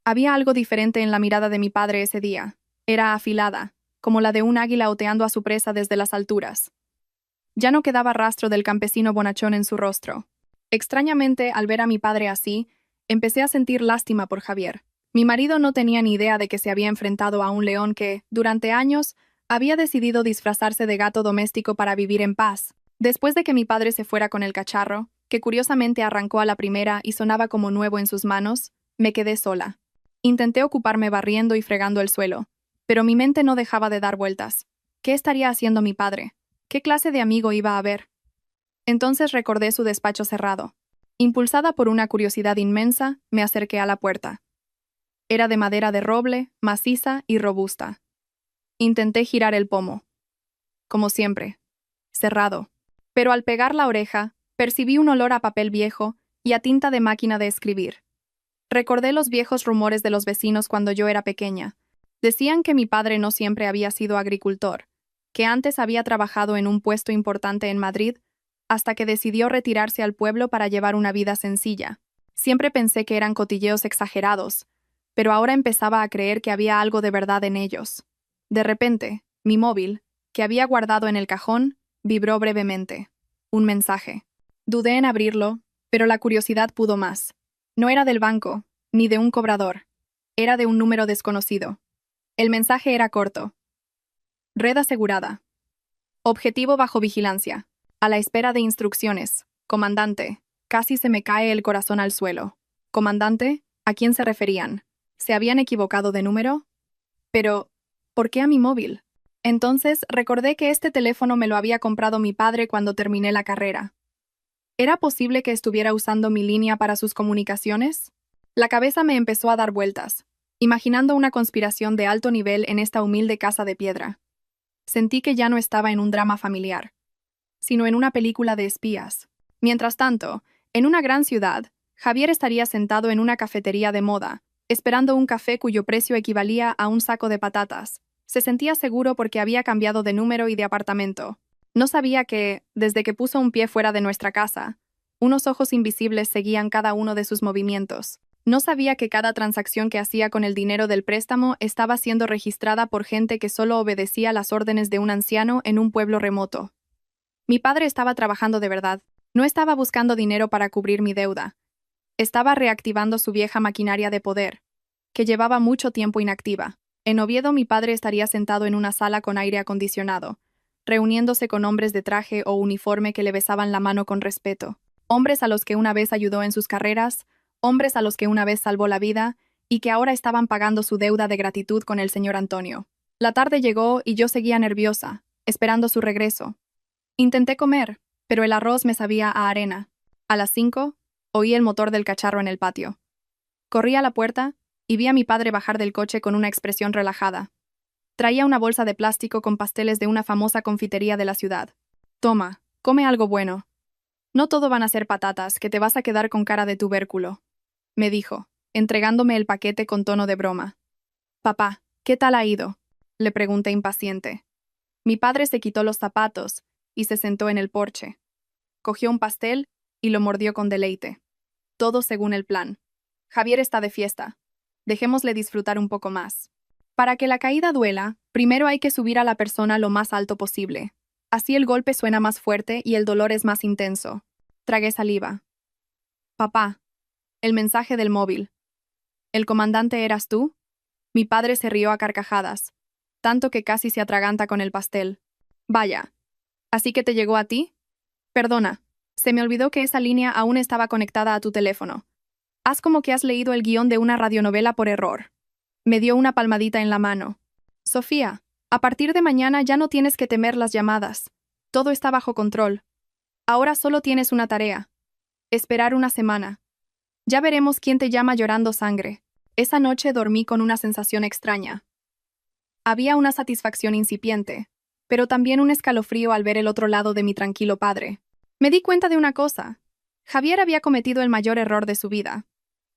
Había algo diferente en la mirada de mi padre ese día. Era afilada, como la de un águila oteando a su presa desde las alturas. Ya no quedaba rastro del campesino bonachón en su rostro. Extrañamente, al ver a mi padre así, empecé a sentir lástima por Javier. Mi marido no tenía ni idea de que se había enfrentado a un león que, durante años, había decidido disfrazarse de gato doméstico para vivir en paz. Después de que mi padre se fuera con el cacharro, que curiosamente arrancó a la primera y sonaba como nuevo en sus manos, me quedé sola. Intenté ocuparme barriendo y fregando el suelo, pero mi mente no dejaba de dar vueltas. ¿Qué estaría haciendo mi padre? ¿Qué clase de amigo iba a haber? Entonces recordé su despacho cerrado. Impulsada por una curiosidad inmensa, me acerqué a la puerta. Era de madera de roble, maciza y robusta. Intenté girar el pomo. Como siempre. Cerrado. Pero al pegar la oreja, percibí un olor a papel viejo y a tinta de máquina de escribir. Recordé los viejos rumores de los vecinos cuando yo era pequeña. Decían que mi padre no siempre había sido agricultor, que antes había trabajado en un puesto importante en Madrid, hasta que decidió retirarse al pueblo para llevar una vida sencilla. Siempre pensé que eran cotilleos exagerados, pero ahora empezaba a creer que había algo de verdad en ellos. De repente, mi móvil, que había guardado en el cajón, vibró brevemente. Un mensaje. Dudé en abrirlo, pero la curiosidad pudo más. No era del banco, ni de un cobrador. Era de un número desconocido. El mensaje era corto. Red asegurada. Objetivo bajo vigilancia. A la espera de instrucciones. Comandante. Casi se me cae el corazón al suelo. Comandante, ¿a quién se referían? ¿Se habían equivocado de número? Pero, ¿por qué a mi móvil? Entonces recordé que este teléfono me lo había comprado mi padre cuando terminé la carrera. ¿Era posible que estuviera usando mi línea para sus comunicaciones? La cabeza me empezó a dar vueltas, imaginando una conspiración de alto nivel en esta humilde casa de piedra. Sentí que ya no estaba en un drama familiar, sino en una película de espías. Mientras tanto, en una gran ciudad, Javier estaría sentado en una cafetería de moda, esperando un café cuyo precio equivalía a un saco de patatas. Se sentía seguro porque había cambiado de número y de apartamento. No sabía que, desde que puso un pie fuera de nuestra casa, unos ojos invisibles seguían cada uno de sus movimientos. No sabía que cada transacción que hacía con el dinero del préstamo estaba siendo registrada por gente que solo obedecía las órdenes de un anciano en un pueblo remoto. Mi padre estaba trabajando de verdad. No estaba buscando dinero para cubrir mi deuda. Estaba reactivando su vieja maquinaria de poder, que llevaba mucho tiempo inactiva. En Oviedo mi padre estaría sentado en una sala con aire acondicionado, reuniéndose con hombres de traje o uniforme que le besaban la mano con respeto. Hombres a los que una vez ayudó en sus carreras, hombres a los que una vez salvó la vida y que ahora estaban pagando su deuda de gratitud con el señor Antonio. La tarde llegó y yo seguía nerviosa, esperando su regreso. Intenté comer, pero el arroz me sabía a arena. A las 5, oí el motor del cacharro en el patio. Corrí a la puerta y vi a mi padre bajar del coche con una expresión relajada. Traía una bolsa de plástico con pasteles de una famosa confitería de la ciudad. Toma, come algo bueno. No todo van a ser patatas, que te vas a quedar con cara de tubérculo, me dijo, entregándome el paquete con tono de broma. Papá, ¿qué tal ha ido? Le pregunté impaciente. Mi padre se quitó los zapatos y se sentó en el porche. Cogió un pastel y lo mordió con deleite. Todo según el plan. Javier está de fiesta. Dejémosle disfrutar un poco más. Para que la caída duela, primero hay que subir a la persona lo más alto posible. Así el golpe suena más fuerte y el dolor es más intenso. Tragué saliva. Papá. El mensaje del móvil. ¿El comandante eras tú? Mi padre se rió a carcajadas, tanto que casi se atraganta con el pastel. Vaya. ¿Así que te llegó a ti? Perdona. Se me olvidó que esa línea aún estaba conectada a tu teléfono. Haz como que has leído el guión de una radionovela por error. Me dio una palmadita en la mano. Sofía, a partir de mañana ya no tienes que temer las llamadas. Todo está bajo control. Ahora solo tienes una tarea. Esperar una semana. Ya veremos quién te llama llorando sangre. Esa noche dormí con una sensación extraña. Había una satisfacción incipiente, pero también un escalofrío al ver el otro lado de mi tranquilo padre. Me di cuenta de una cosa. Javier había cometido el mayor error de su vida.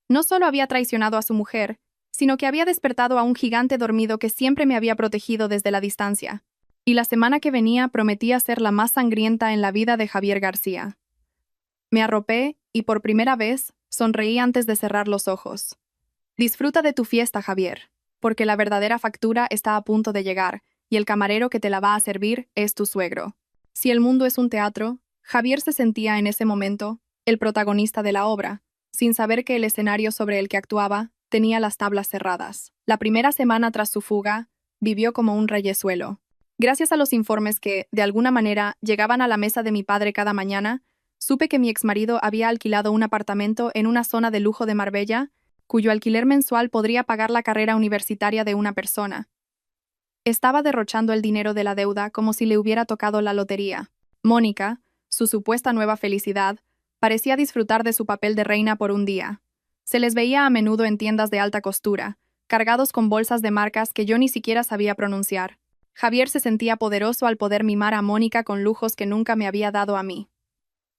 No solo había traicionado a su mujer, sino que había despertado a un gigante dormido que siempre me había protegido desde la distancia. Y la semana que venía prometía ser la más sangrienta en la vida de Javier García. Me arropé y por primera vez sonreí antes de cerrar los ojos. Disfruta de tu fiesta, Javier, porque la verdadera factura está a punto de llegar y el camarero que te la va a servir es tu suegro. Si el mundo es un teatro, Javier se sentía en ese momento el protagonista de la obra, sin saber que el escenario sobre el que actuaba tenía las tablas cerradas. La primera semana tras su fuga, vivió como un reyesuelo. Gracias a los informes que, de alguna manera, llegaban a la mesa de mi padre cada mañana, supe que mi exmarido había alquilado un apartamento en una zona de lujo de Marbella, cuyo alquiler mensual podría pagar la carrera universitaria de una persona. Estaba derrochando el dinero de la deuda como si le hubiera tocado la lotería. Mónica, su supuesta nueva felicidad, parecía disfrutar de su papel de reina por un día. Se les veía a menudo en tiendas de alta costura, cargados con bolsas de marcas que yo ni siquiera sabía pronunciar. Javier se sentía poderoso al poder mimar a Mónica con lujos que nunca me había dado a mí.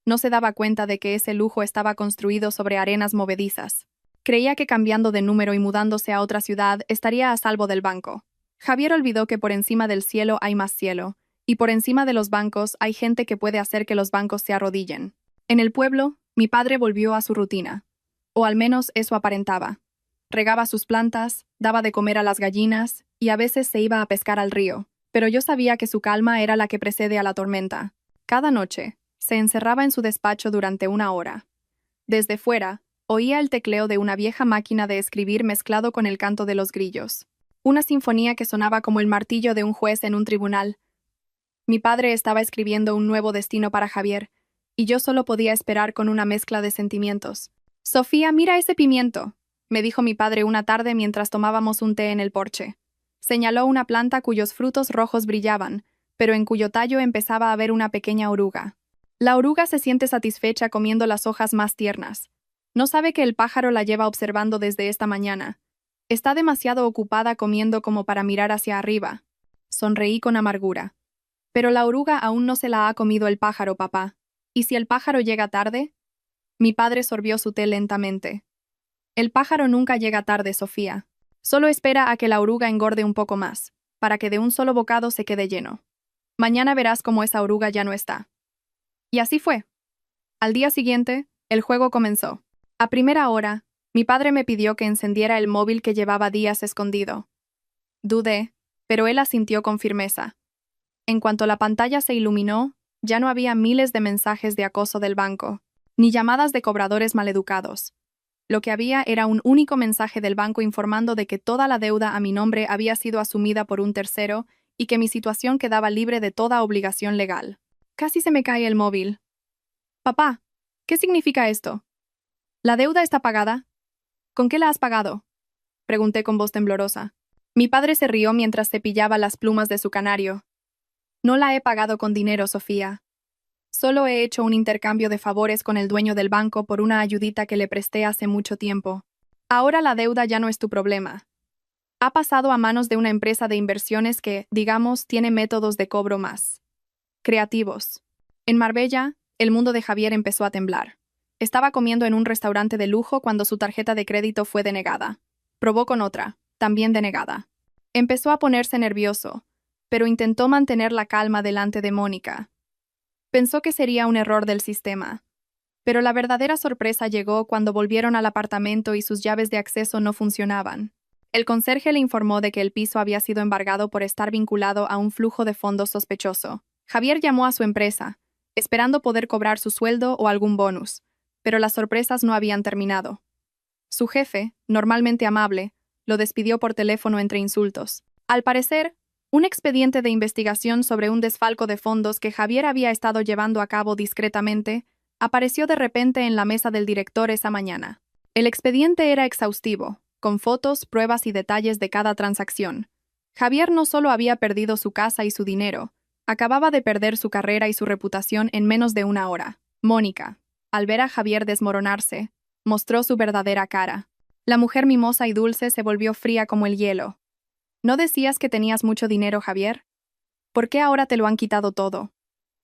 No se daba cuenta de que ese lujo estaba construido sobre arenas movedizas. Creía que cambiando de número y mudándose a otra ciudad estaría a salvo del banco. Javier olvidó que por encima del cielo hay más cielo, y por encima de los bancos hay gente que puede hacer que los bancos se arrodillen. En el pueblo, mi padre volvió a su rutina. O al menos eso aparentaba. Regaba sus plantas, daba de comer a las gallinas, y a veces se iba a pescar al río. Pero yo sabía que su calma era la que precede a la tormenta. Cada noche, se encerraba en su despacho durante una hora. Desde fuera, oía el tecleo de una vieja máquina de escribir mezclado con el canto de los grillos. Una sinfonía que sonaba como el martillo de un juez en un tribunal. Mi padre estaba escribiendo un nuevo destino para Javier, y yo solo podía esperar con una mezcla de sentimientos. «Sofía, mira ese pimiento», me dijo mi padre una tarde mientras tomábamos un té en el porche. Señaló una planta cuyos frutos rojos brillaban, pero en cuyo tallo empezaba a haber una pequeña oruga. La oruga se siente satisfecha comiendo las hojas más tiernas. No sabe que el pájaro la lleva observando desde esta mañana. Está demasiado ocupada comiendo como para mirar hacia arriba. Sonreí con amargura. Pero la oruga aún no se la ha comido el pájaro, papá. ¿Y si el pájaro llega tarde? Mi padre sorbió su té lentamente. El pájaro nunca llega tarde, Sofía. Solo espera a que la oruga engorde un poco más, para que de un solo bocado se quede lleno. Mañana verás cómo esa oruga ya no está. Y así fue. Al día siguiente, el juego comenzó. A primera hora, mi padre me pidió que encendiera el móvil que llevaba días escondido. Dudé, pero él asintió con firmeza. En cuanto la pantalla se iluminó, ya no había miles de mensajes de acoso del banco, ni llamadas de cobradores maleducados. Lo que había era un único mensaje del banco informando de que toda la deuda a mi nombre había sido asumida por un tercero y que mi situación quedaba libre de toda obligación legal. Casi se me cae el móvil. Papá, ¿qué significa esto? ¿La deuda está pagada? ¿Con qué la has pagado? Pregunté con voz temblorosa. Mi padre se rió mientras cepillaba las plumas de su canario. No la he pagado con dinero, Sofía. Solo he hecho un intercambio de favores con el dueño del banco por una ayudita que le presté hace mucho tiempo. Ahora la deuda ya no es tu problema. Ha pasado a manos de una empresa de inversiones que, digamos, tiene métodos de cobro más creativos. En Marbella, el mundo de Javier empezó a temblar. Estaba comiendo en un restaurante de lujo cuando su tarjeta de crédito fue denegada. Probó con otra, también denegada. Empezó a ponerse nervioso, pero intentó mantener la calma delante de Mónica. Pensó que sería un error del sistema. Pero la verdadera sorpresa llegó cuando volvieron al apartamento y sus llaves de acceso no funcionaban. El conserje le informó de que el piso había sido embargado por estar vinculado a un flujo de fondos sospechoso. Javier llamó a su empresa, esperando poder cobrar su sueldo o algún bonus, pero las sorpresas no habían terminado. Su jefe, normalmente amable, lo despidió por teléfono entre insultos. Al parecer, un expediente de investigación sobre un desfalco de fondos que Javier había estado llevando a cabo discretamente apareció de repente en la mesa del director esa mañana. El expediente era exhaustivo, con fotos, pruebas y detalles de cada transacción. Javier no solo había perdido su casa y su dinero, acababa de perder su carrera y su reputación en menos de una hora. Mónica, al ver a Javier desmoronarse, mostró su verdadera cara. La mujer mimosa y dulce se volvió fría como el hielo. ¿No decías que tenías mucho dinero, Javier? ¿Por qué ahora te lo han quitado todo?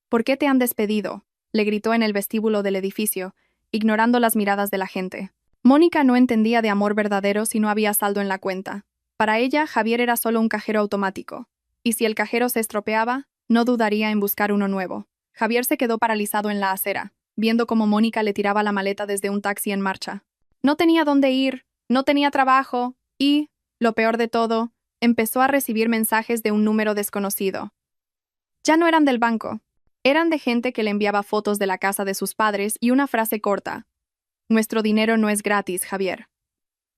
¿Por qué te han despedido?, le gritó en el vestíbulo del edificio, ignorando las miradas de la gente. Mónica no entendía de amor verdadero si no había saldo en la cuenta. Para ella, Javier era solo un cajero automático. Y si el cajero se estropeaba, no dudaría en buscar uno nuevo. Javier se quedó paralizado en la acera, viendo cómo Mónica le tiraba la maleta desde un taxi en marcha. No tenía dónde ir, no tenía trabajo y, lo peor de todo, empezó a recibir mensajes de un número desconocido. Ya no eran del banco. Eran de gente que le enviaba fotos de la casa de sus padres y una frase corta. Nuestro dinero no es gratis, Javier.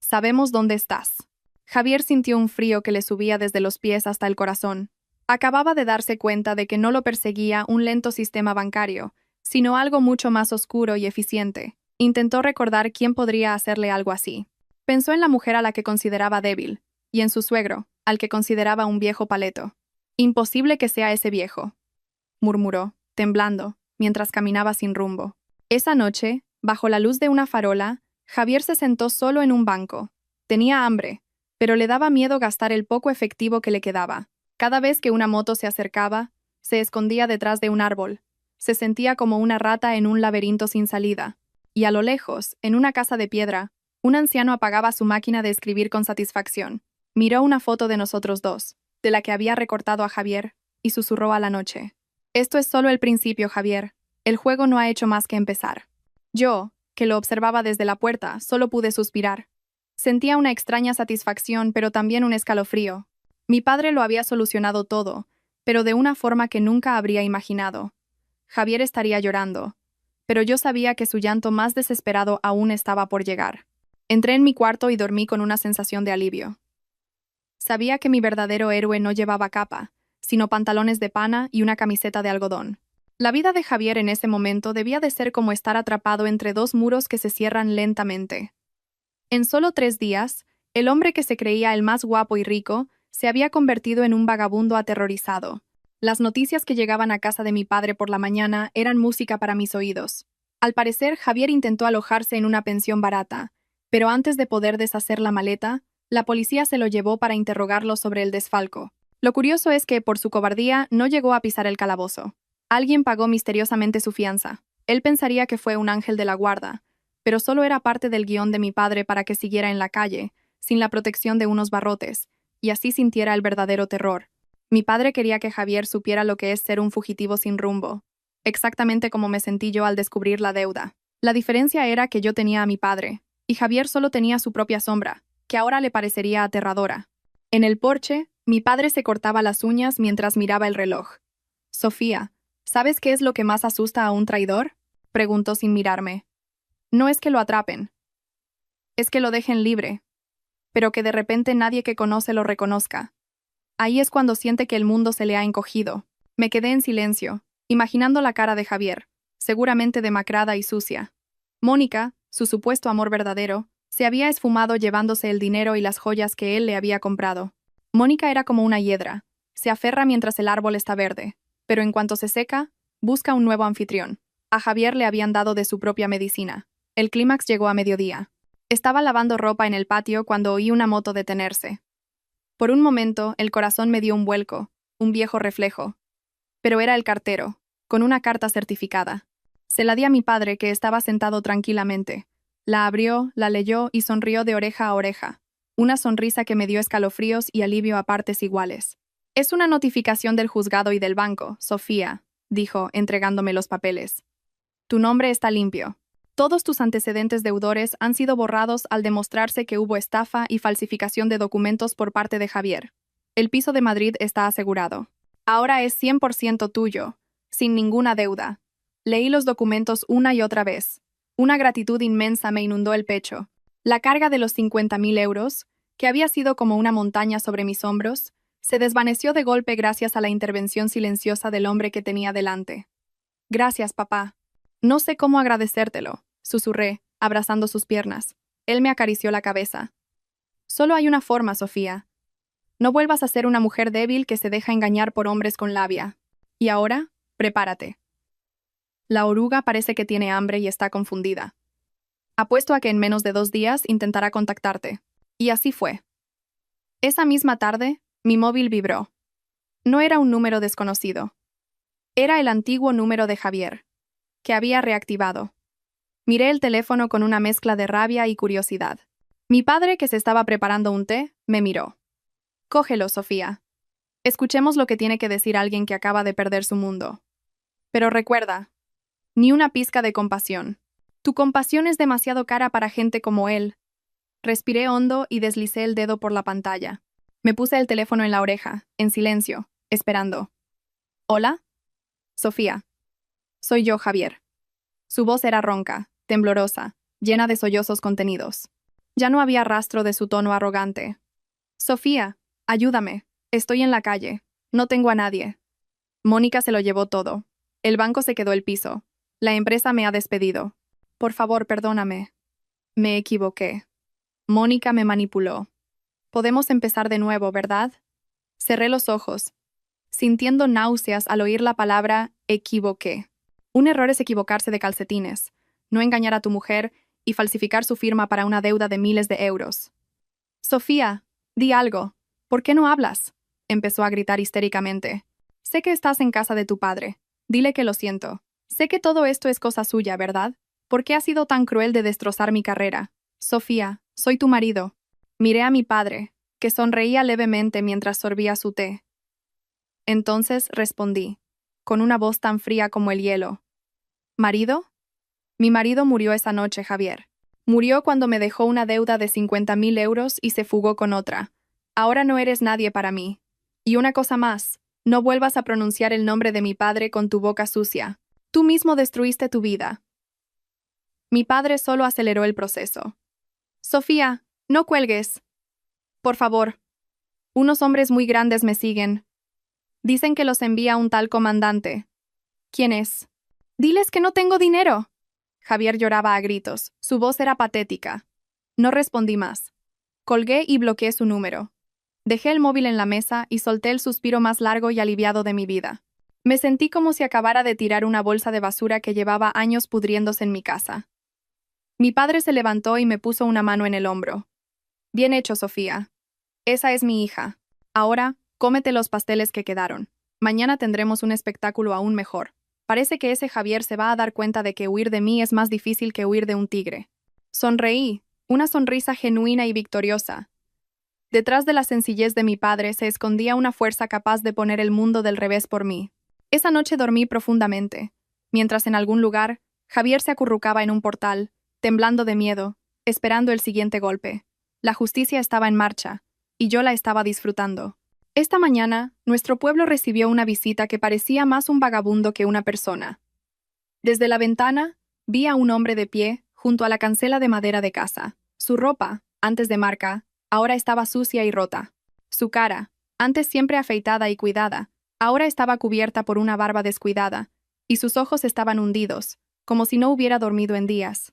Sabemos dónde estás. Javier sintió un frío que le subía desde los pies hasta el corazón. Acababa de darse cuenta de que no lo perseguía un lento sistema bancario, sino algo mucho más oscuro y eficiente. Intentó recordar quién podría hacerle algo así. Pensó en la mujer a la que consideraba débil, y en su suegro, al que consideraba un viejo paleto. Imposible que sea ese viejo, murmuró, temblando, mientras caminaba sin rumbo. Esa noche, bajo la luz de una farola, Javier se sentó solo en un banco. Tenía hambre, pero le daba miedo gastar el poco efectivo que le quedaba. Cada vez que una moto se acercaba, se escondía detrás de un árbol. Se sentía como una rata en un laberinto sin salida. Y a lo lejos, en una casa de piedra, un anciano apagaba su máquina de escribir con satisfacción. Miró una foto de nosotros dos, de la que había recortado a Javier, y susurró a la noche. Esto es solo el principio, Javier. El juego no ha hecho más que empezar. Yo, que lo observaba desde la puerta, solo pude suspirar. Sentía una extraña satisfacción, pero también un escalofrío. Mi padre lo había solucionado todo, pero de una forma que nunca habría imaginado. Javier estaría llorando, pero yo sabía que su llanto más desesperado aún estaba por llegar. Entré en mi cuarto y dormí con una sensación de alivio. Sabía que mi verdadero héroe no llevaba capa, sino pantalones de pana y una camiseta de algodón. La vida de Javier en ese momento debía de ser como estar atrapado entre dos muros que se cierran lentamente. En solo 3 días, el hombre que se creía el más guapo y rico se había convertido en un vagabundo aterrorizado. Las noticias que llegaban a casa de mi padre por la mañana eran música para mis oídos. Al parecer, Javier intentó alojarse en una pensión barata, pero antes de poder deshacer la maleta, la policía se lo llevó para interrogarlo sobre el desfalco. Lo curioso es que, por su cobardía, no llegó a pisar el calabozo. Alguien pagó misteriosamente su fianza. Él pensaría que fue un ángel de la guarda, pero solo era parte del guión de mi padre para que siguiera en la calle, sin la protección de unos barrotes, y así sintiera el verdadero terror. Mi padre quería que Javier supiera lo que es ser un fugitivo sin rumbo, exactamente como me sentí yo al descubrir la deuda. La diferencia era que yo tenía a mi padre, y Javier solo tenía su propia sombra, que ahora le parecería aterradora. En el porche, mi padre se cortaba las uñas mientras miraba el reloj. Sofía, ¿sabes qué es lo que más asusta a un traidor?, preguntó sin mirarme. No es que lo atrapen. Es que lo dejen libre. Pero que de repente nadie que conoce lo reconozca. Ahí es cuando siente que el mundo se le ha encogido. Me quedé en silencio, imaginando la cara de Javier, seguramente demacrada y sucia. Mónica, su supuesto amor verdadero, se había esfumado llevándose el dinero y las joyas que él le había comprado. Mónica era como una hiedra. Se aferra mientras el árbol está verde, pero en cuanto se seca, Busca un nuevo anfitrión. A Javier le habían dado de su propia medicina. El clímax llegó a mediodía. Estaba lavando ropa en el patio cuando oí una moto detenerse. Por un momento, el corazón me dio un vuelco, un viejo reflejo. Pero era el cartero, con una carta certificada. Se la di a mi padre, que estaba sentado tranquilamente. La abrió, la leyó y sonrió de oreja a oreja. Una sonrisa que me dio escalofríos y alivio a partes iguales. «Es una notificación del juzgado y del banco, Sofía», dijo, entregándome los papeles. «Tu nombre está limpio. Todos tus antecedentes deudores han sido borrados al demostrarse que hubo estafa y falsificación de documentos por parte de Javier. El piso de Madrid está asegurado. Ahora es 100% tuyo, sin ninguna deuda». Leí los documentos una y otra vez. Una gratitud inmensa me inundó el pecho. La carga de los 50.000 euros, que había sido como una montaña sobre mis hombros, se desvaneció de golpe gracias a la intervención silenciosa del hombre que tenía delante. «Gracias, papá. No sé cómo agradecértelo», susurré, abrazando sus piernas. Él me acarició la cabeza. «Solo hay una forma, Sofía. No vuelvas a ser una mujer débil que se deja engañar por hombres con labia. Y ahora, prepárate. La oruga parece que tiene hambre y está confundida. Apuesto a que en menos de 2 días intentará contactarte». Y así fue. Esa misma tarde, mi móvil vibró. No era un número desconocido. Era el antiguo número de Javier, que había reactivado. Miré el teléfono con una mezcla de rabia y curiosidad. Mi padre, que se estaba preparando un té, me miró. «Cógelo, Sofía. Escuchemos lo que tiene que decir alguien que acaba de perder su mundo. Pero recuerda, ni una pizca de compasión. Tu compasión es demasiado cara para gente como él». Respiré hondo y deslicé el dedo por la pantalla. Me puse el teléfono en la oreja, en silencio, esperando. «¿Hola?» «Sofía. Soy yo, Javier». Su voz era ronca, temblorosa, llena de sollozos contenidos. Ya no había rastro de su tono arrogante. «Sofía, ayúdame. Estoy en la calle. No tengo a nadie. Mónica se lo llevó todo. El banco se quedó el piso. La empresa me ha despedido. Por favor, perdóname. Me equivoqué. Mónica me manipuló. Podemos empezar de nuevo, ¿verdad?» Cerré los ojos, sintiendo náuseas al oír la palabra equivoqué. Un error es equivocarse de calcetines, no engañar a tu mujer y falsificar su firma para una deuda de miles de euros. «Sofía, di algo. ¿Por qué no hablas?», empezó a gritar histéricamente. «Sé que estás en casa de tu padre. Dile que lo siento. Sé que todo esto es cosa suya, ¿verdad? ¿Por qué has sido tan cruel de destrozar mi carrera? Sofía, soy tu marido». Miré a mi padre, que sonreía levemente mientras sorbía su té. Entonces respondí, con una voz tan fría como el hielo. «¿Marido? Mi marido murió esa noche, Javier. Murió cuando me dejó una deuda de 50.000 euros y se fugó con otra. Ahora no eres nadie para mí. Y una cosa más, no vuelvas a pronunciar el nombre de mi padre con tu boca sucia. Tú mismo destruiste tu vida». Mi padre solo aceleró el proceso. «Sofía, no cuelgues. Por favor. Unos hombres muy grandes me siguen. Dicen que los envía un tal comandante». «¿Quién es?» «Diles que no tengo dinero». Javier lloraba a gritos. Su voz era patética. No respondí más. Colgué y bloqueé su número. Dejé el móvil en la mesa y solté el suspiro más largo y aliviado de mi vida. Me sentí como si acabara de tirar una bolsa de basura que llevaba años pudriéndose en mi casa. Mi padre se levantó y me puso una mano en el hombro. «Bien hecho, Sofía. Esa es mi hija. Ahora, cómete los pasteles que quedaron. Mañana tendremos un espectáculo aún mejor. Parece que ese Javier se va a dar cuenta de que huir de mí es más difícil que huir de un tigre». Sonreí, una sonrisa genuina y victoriosa. Detrás de la sencillez de mi padre se escondía una fuerza capaz de poner el mundo del revés por mí. Esa noche dormí profundamente, mientras en algún lugar, Javier se acurrucaba en un portal, temblando de miedo, esperando el siguiente golpe. La justicia estaba en marcha, y yo la estaba disfrutando. Esta mañana, nuestro pueblo recibió una visita que parecía más un vagabundo que una persona. Desde la ventana, vi a un hombre de pie junto a la cancela de madera de casa. Su ropa, antes de marca, ahora estaba sucia y rota. Su cara, antes siempre afeitada y cuidada, ahora estaba cubierta por una barba descuidada, y sus ojos estaban hundidos, como si no hubiera dormido en días.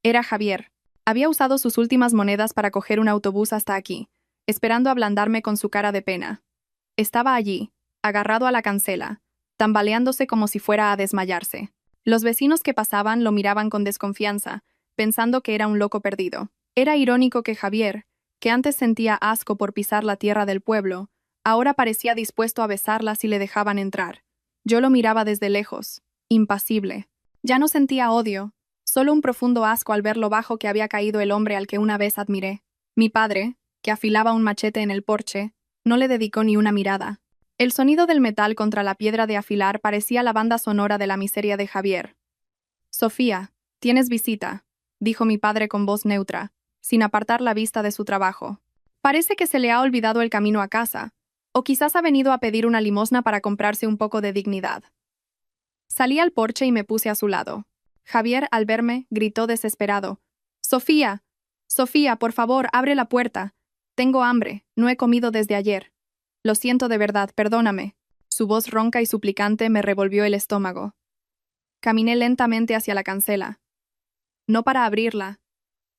Era Javier. Había usado sus últimas monedas para coger un autobús hasta aquí, esperando ablandarme con su cara de pena. Estaba allí, agarrado a la cancela, tambaleándose como si fuera a desmayarse. Los vecinos que pasaban lo miraban con desconfianza, pensando que era un loco perdido. Era irónico que Javier, que antes sentía asco por pisar la tierra del pueblo, ahora parecía dispuesto a besarla si le dejaban entrar. Yo lo miraba desde lejos, impasible. Ya no sentía odio, solo un profundo asco al ver lo bajo que había caído el hombre al que una vez admiré. Mi padre, que afilaba un machete en el porche, no le dedicó ni una mirada. El sonido del metal contra la piedra de afilar parecía la banda sonora de la miseria de Javier. «Sofía, tienes visita», dijo mi padre con voz neutra, sin apartar la vista de su trabajo. «Parece que se le ha olvidado el camino a casa, o quizás ha venido a pedir una limosna para comprarse un poco de dignidad». Salí al porche y me puse a su lado. Javier, al verme, gritó desesperado: «Sofía, Sofía, por favor, abre la puerta. Tengo hambre, no he comido desde ayer. Lo siento de verdad, perdóname». Su voz ronca y suplicante me revolvió el estómago. Caminé lentamente hacia la cancela. No para abrirla,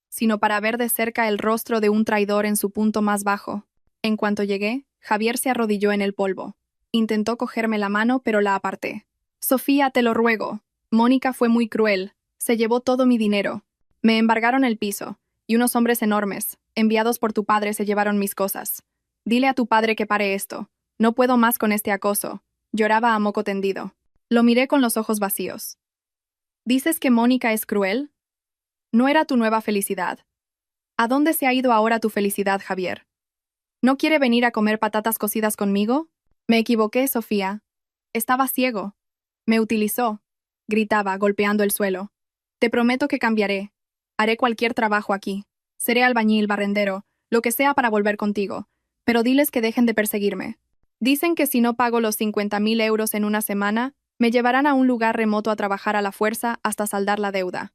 sino para ver de cerca el rostro de un traidor en su punto más bajo. En cuanto llegué, Javier se arrodilló en el polvo. Intentó cogerme la mano, pero la aparté. «Sofía, te lo ruego. Mónica fue muy cruel. Se llevó todo mi dinero. Me embargaron el piso, y unos hombres enormes, enviados por tu padre, se llevaron mis cosas. Dile a tu padre que pare esto. No puedo más con este acoso». Lloraba a moco tendido. Lo miré con los ojos vacíos. «¿Dices que Mónica es cruel? No era tu nueva felicidad. ¿A dónde se ha ido ahora tu felicidad, Javier? ¿No quiere venir a comer patatas cocidas conmigo?» «Me equivoqué, Sofía. Estaba ciego. Me utilizó», gritaba, golpeando el suelo. «Te prometo que cambiaré. Haré cualquier trabajo aquí. Seré albañil, barrendero, lo que sea para volver contigo. Pero diles que dejen de perseguirme. Dicen que si no pago los 50.000 euros en una semana, me llevarán a un lugar remoto a trabajar a la fuerza hasta saldar la deuda.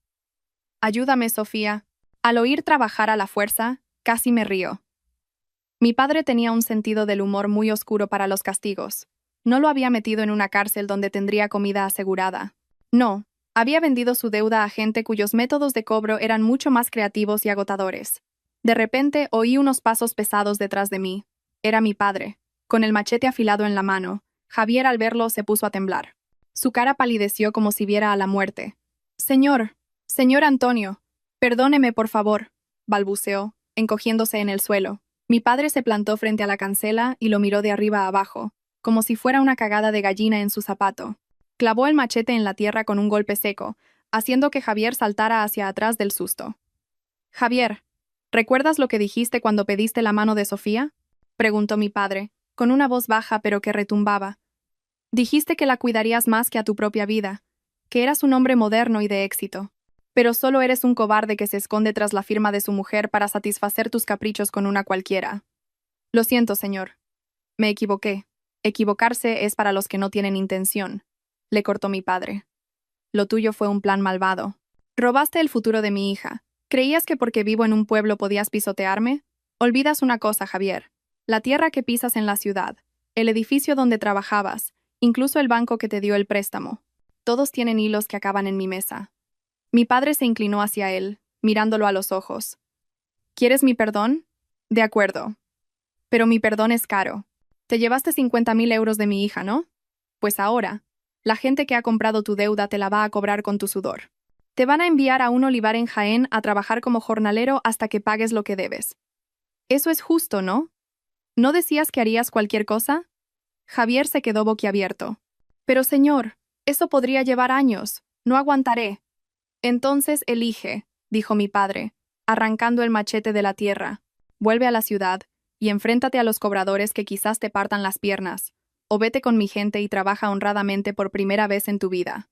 Ayúdame, Sofía». Al oír trabajar a la fuerza, casi me río. Mi padre tenía un sentido del humor muy oscuro para los castigos. No lo había metido en una cárcel donde tendría comida asegurada. No, había vendido su deuda a gente cuyos métodos de cobro eran mucho más creativos y agotadores. De repente oí unos pasos pesados detrás de mí. Era mi padre, con el machete afilado en la mano. Javier, al verlo, se puso a temblar. Su cara palideció como si viera a la muerte. Señor Antonio, perdóneme, por favor», balbuceó, encogiéndose en el suelo. Mi padre se plantó frente a la cancela y lo miró de arriba a abajo, como si fuera una cagada de gallina en su zapato. Clavó el machete en la tierra con un golpe seco, haciendo que Javier saltara hacia atrás del susto. «Javier, ¿recuerdas lo que dijiste cuando pediste la mano de Sofía?», preguntó mi padre, con una voz baja pero que retumbaba. «Dijiste que la cuidarías más que a tu propia vida, que eras un hombre moderno y de éxito. Pero solo eres un cobarde que se esconde tras la firma de su mujer para satisfacer tus caprichos con una cualquiera». «Lo siento, señor. Me equivoqué. Equivocarse es para los que no tienen intención», le cortó mi padre. «Lo tuyo fue un plan malvado. Robaste el futuro de mi hija. ¿Creías que porque vivo en un pueblo podías pisotearme? Olvidas una cosa, Javier. La tierra que pisas en la ciudad, el edificio donde trabajabas, incluso el banco que te dio el préstamo. Todos tienen hilos que acaban en mi mesa». Mi padre se inclinó hacia él, mirándolo a los ojos. «¿Quieres mi perdón? De acuerdo. Pero mi perdón es caro. Te llevaste 50.000 euros de mi hija, ¿no? Pues ahora, la gente que ha comprado tu deuda te la va a cobrar con tu sudor. Te van a enviar a un olivar en Jaén a trabajar como jornalero hasta que pagues lo que debes. Eso es justo, ¿no? ¿No decías que harías cualquier cosa?» Javier se quedó boquiabierto. «Pero señor, eso podría llevar años. No aguantaré». «Entonces elige», dijo mi padre, arrancando el machete de la tierra. «Vuelve a la ciudad y enfréntate a los cobradores que quizás te partan las piernas, o vete con mi gente y trabaja honradamente por primera vez en tu vida.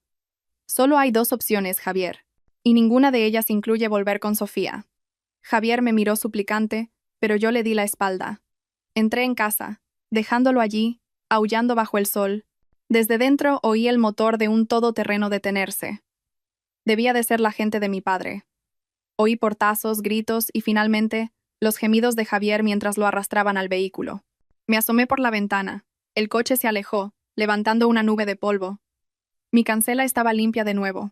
Solo hay 2 opciones, Javier, y ninguna de ellas incluye volver con Sofía». Javier me miró suplicante, pero yo le di la espalda. Entré en casa, dejándolo allí, aullando bajo el sol. Desde dentro oí el motor de un todoterreno detenerse. Debía de ser la gente de mi padre. Oí portazos, gritos y, finalmente, los gemidos de Javier mientras lo arrastraban al vehículo. Me asomé por la ventana. El coche se alejó, levantando una nube de polvo. Mi cancela estaba limpia de nuevo.